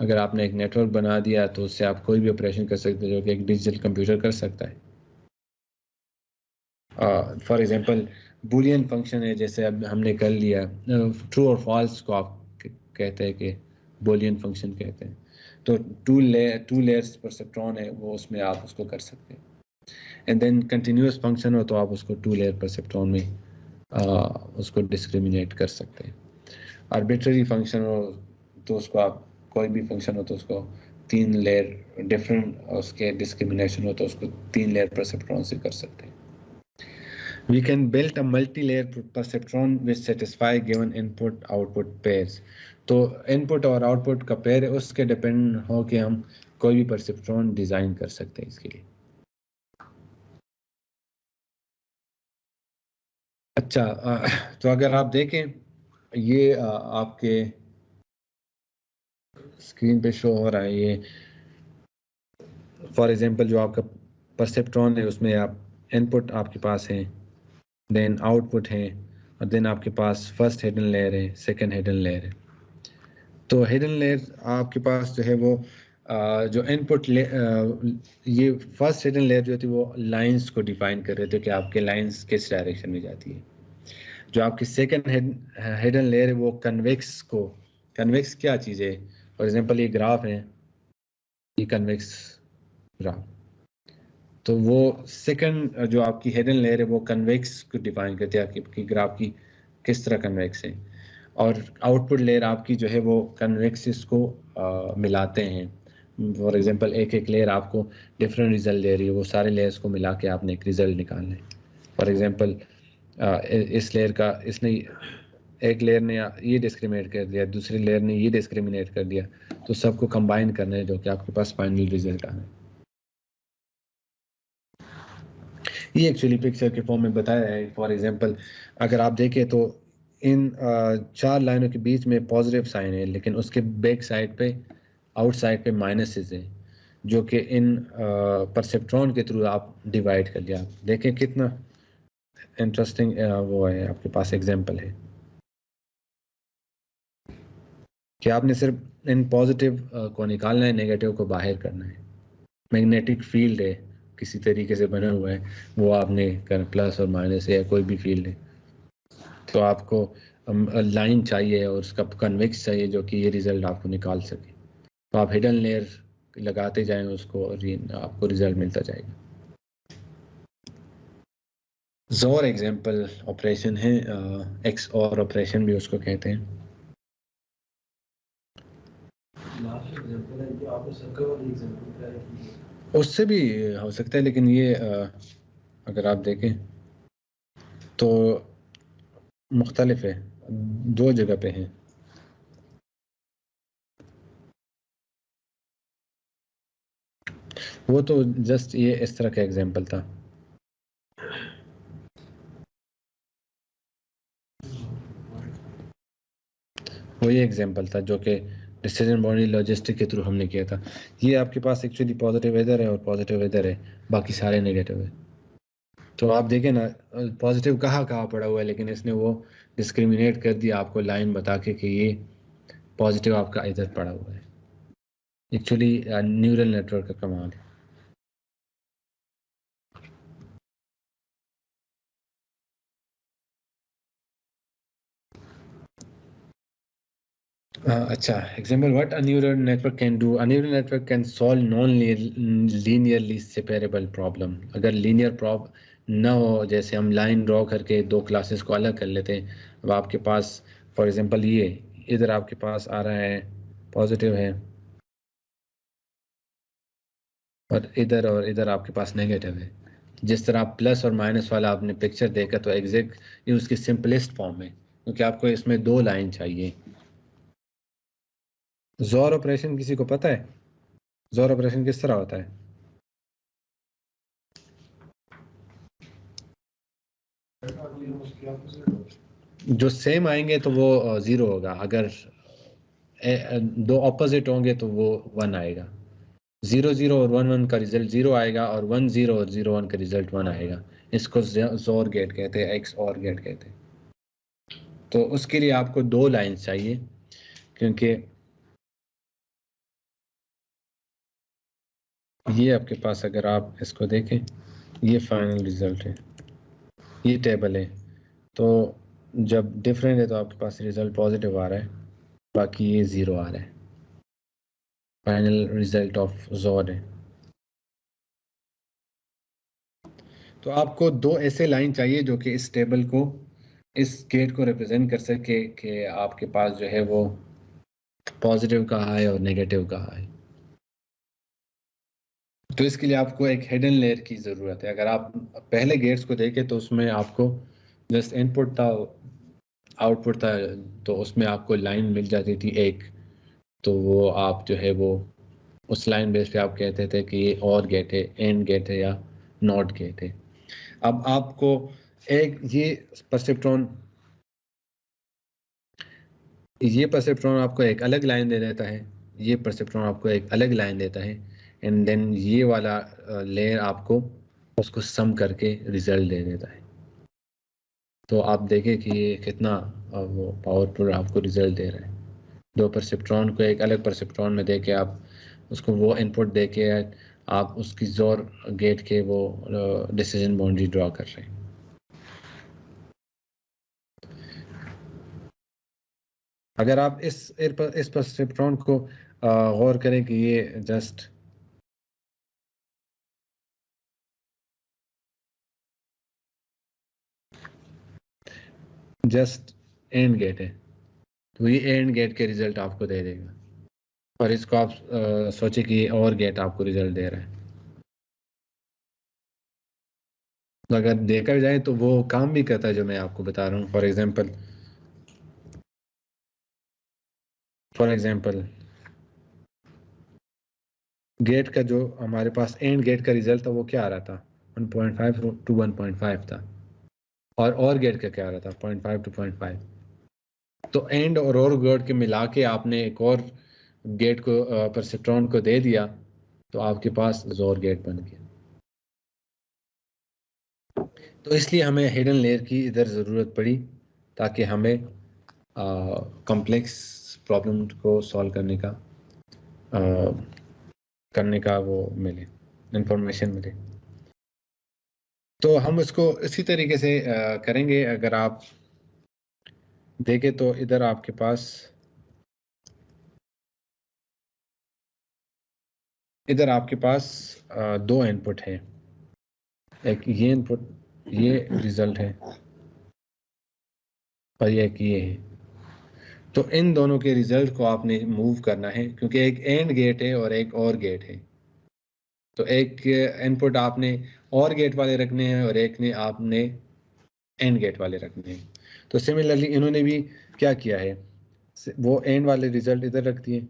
अगर आपने एक नेटवर्क बना दिया तो उससे आप कोई भी ऑपरेशन कर सकते हैं जो कि एक डिजिटल कंप्यूटर कर सकता है। फॉर एग्जांपल बूलियन फंक्शन है, जैसे अब हमने कर लिया ट्रू और फॉल्स को आप कहते हैं कि बूलियन फंक्शन कहते हैं। तो टू लेयर्स परसेप्ट्रॉन है वो, उसमें आप उसको कर सकते हैं। एंड देन कंटिन्यूस फंक्शन हो तो आप उसको टू लेयर परसेप्ट्रॉन में उसको डिस्क्रिमिनेट कर सकते हैं। आर्बिट्ररी फंक्शन हो तो उसको आप कोई भी फंक्शन हो तो उसको 3 लेयर डिफरेंट उसके डिस्क्रिमिनेशन हो तो उसको 3 लेयर परसेप्ट्रॉन से कर सकते हैं। We can build a multi-layer perceptron which satisfy given input-output pairs। तो इनपुट और आउटपुट का पेयर उसके डिपेंड हो कि हम कोई भी परसेप्ट्रॉन डिजाइन कर सकते हैं इसके लिए। अच्छा, तो अगर आप देखें ये आपके स्क्रीन पे शो हो रहा है, ये फॉर एग्जांपल जो आपका परसेप्ट्रॉन है उसमें आप इनपुट आपके पास है, देन आउटपुट है, और देन आपके पास फर्स्ट हिडन लेयर है, सेकंड हिडन लेयर है। तो हिडन लेयर आपके पास जो है वो जो इनपुट ये फर्स्ट हिडन लेयर जो थी वो लाइंस को डिफाइन कर रहे थे कि आपके लाइंस किस डायरेक्शन में जाती है। जो आपकी सेकंड हिडन लेयर है वो कन्वेक्स क्या चीज़ है? फॉर एग्जांपल ये ग्राफ है, ये कन्वेक्स ग्राफ। तो वो सेकंड जो आपकी हिडन लेयर है वो कन्वेक्स को डिफाइन करती है कि ग्राफ की किस तरह कन्वेक्स है। और आउटपुट लेयर आपकी जो है वो कन्वेक्सिस को मिलाते हैं। फॉर एग्जांपल एक एक लेयर आपको डिफरेंट रिजल्ट दे रही है, वो सारे लेयर्स को मिला के आपने एक रिजल्ट निकालना है। फॉर एग्जांपल इस लेयर का इसने एक लेयर ने ये डिस्क्रिमिनेट कर दिया, दूसरी लेयर ने ये डिस्क्रिमिनेट कर दिया, तो सबको कंबाइन करना है जो कि आपके पास फाइनल रिजल्ट आना है। ये एक्चुअली पिक्चर के फॉर्म में बताया है। फॉर एग्जांपल अगर आप देखें तो इन 4 लाइनों के बीच में पॉजिटिव साइन है, लेकिन उसके बैक साइड पे आउटसाइड पे माइनसेस है, जो कि इन परसेप्ट्रॉन के थ्रू आप डिवाइड कर लिया। देखें कितना इंटरेस्टिंग वो है, आपके पास एग्जांपल है कि आपने सिर्फ इन पॉजिटिव को निकालना है, नेगेटिव को बाहर करना है। मैग्नेटिक फील्ड है किसी तरीके से बना हुआ है, वो आपने कर प्लस और माइनस है या कोई भी फील्ड है, तो आपको लाइन चाहिए और उसका कन्वेक्स चाहिए जो कि ये रिजल्ट आपको निकाल सके। तो आप हिडन लेयर लगाते जाएं उसको और आपको रिजल्ट मिलता जाएगा। जोर एग्जांपल ऑपरेशन है, एक्स और ऑपरेशन भी उसको कहते हैं। उससे भी हो सकता है, लेकिन ये अगर आप देखें तो मुख्तलिफ है, 2 जगह पे है। वो तो जस्ट ये इस तरह का एग्जांपल था। वो ये एग्जांपल था जो कि डिसीजन बाउंड्री लॉजिस्टिक के थ्रू हमने किया था। ये आपके पास एक्चुअली पॉजिटिव इधर है और पॉजिटिव इधर है, बाकी सारे नेगेटिव है। तो आप देखें ना पॉजिटिव कहाँ कहाँ पड़ा हुआ है, लेकिन इसने वो डिस्क्रिमिनेट कर दिया आपको लाइन बता के कि ये पॉजिटिव आपका इधर पड़ा हुआ है। एक्चुअली न्यूरल नेटवर्क का कमाल है। अच्छा, example what a neural network can do. A neural network can solve non linearly separable problem. अगर लीनियर प्रॉब्लम ना हो, जैसे हम लाइन ड्रॉ करके 2 क्लासेस को अलग कर लेते हैं। अब आपके पास फॉर एग्जांपल ये इधर आपके पास आ रहा है पॉजिटिव है, और इधर आपके पास नेगेटिव है। जिस तरह आप प्लस और माइनस वाला आपने पिक्चर देखा तो एग्जैक्ट ये उसकी सिंपलेस्ट फॉर्म है, क्योंकि आपको इसमें 2 लाइन चाहिए। जोर ऑपरेशन किसी को पता है? जोर ऑपरेशन किस तरह होता है? जो सेम आएंगे तो वो 0 होगा, अगर दो ऑपोजिट होंगे तो वो 1 आएगा। 0 0 और 1 1 का रिजल्ट 0 आएगा, और 1 0 और 0 1 का रिजल्ट 1 आएगा। इसको जोर गेट कहते हैं, एक्स और गेट कहते हैं। तो उसके लिए आपको 2 लाइंस चाहिए, क्योंकि ये आपके पास अगर आप इसको देखें, ये फाइनल रिजल्ट है, ये टेबल है। तो जब डिफरेंट है तो आपके पास रिजल्ट पॉजिटिव आ रहा है, बाकी ये 0 आ रहा है। फाइनल रिजल्ट ऑफ जोर है। तो आपको 2 ऐसे लाइन चाहिए जो कि इस टेबल को, इस गेट को रिप्रेजेंट कर सके कि आपके पास जो है वो पॉजिटिव कहाँ है और नेगेटिव कहाँ है। तो इसके लिए आपको एक हिडन लेयर की ज़रूरत है। अगर आप पहले गेट्स को देखें तो उसमें आपको जस्ट इनपुट था, आउटपुट था, तो उसमें आपको लाइन मिल जाती थी एक। तो वो आप जो है वो उस लाइन बेस पे आप कहते थे कि ये और गेट है, एंड गेट है या नॉट गेट है। अब आपको एक ये परसेप्ट्रॉन आपको एक अलग लाइन दे देता है, ये परसेप्ट्रॉन आपको एक अलग लाइन देता है, एंड देन ये वाला लेयर आपको उसको सम करके रिजल्ट दे देता है। तो आप देखें कि ये कितना वो पावरफुल आपको रिजल्ट दे रहा है। 2 परसेप्ट्रॉन को एक अलग परसेप्ट्रॉन में दे के आप उसको वो इनपुट दे के आप उसकी जोर गेट के वो डिसीजन बाउंड्री ड्रॉ कर रहे हैं। अगर आप इस परसेप्ट्रॉन को गौर करें कि ये जस्ट एंड गेट है, तो ये एंड गेट के रिजल्ट आपको दे देगा। और इसको आप सोचे कि ये और गेट आपको रिजल्ट दे रहा है। तो अगर देखा जाए तो वो काम भी करता है जो मैं आपको बता रहा हूँ। फॉर एग्जांपल गेट का जो हमारे पास एंड गेट का रिजल्ट था वो क्या आ रहा था? 1.5 to 1.5 था। और गेट का क्या आ रहा था? 0.5 to 0.5। तो एंड और गेट के मिला के आपने एक और गेट को परसेप्ट्रॉन को दे दिया, तो आपके पास जोर गेट बन गया। तो इसलिए हमें हिडन लेयर की इधर ज़रूरत पड़ी, ताकि हमें कॉम्प्लेक्स प्रॉब्लम को सॉल्व करने का वो मिले, इंफॉर्मेशन मिले। तो हम इसको इसी तरीके से करेंगे। अगर आप देखें तो इधर आपके पास 2 इनपुट है, एक ये इनपुट, ये रिजल्ट है, और एक ये है। तो इन दोनों के रिजल्ट को आपने मूव करना है, क्योंकि एक एंड गेट है और एक और गेट है। तो एक इनपुट आपने और गेट वाले रखने हैं और एक ने आपने एंड गेट वाले रखने हैं। तो सिमिलरली इन्होंने भी क्या किया है, वो एंड वाले रिजल्ट इधर रख दिए,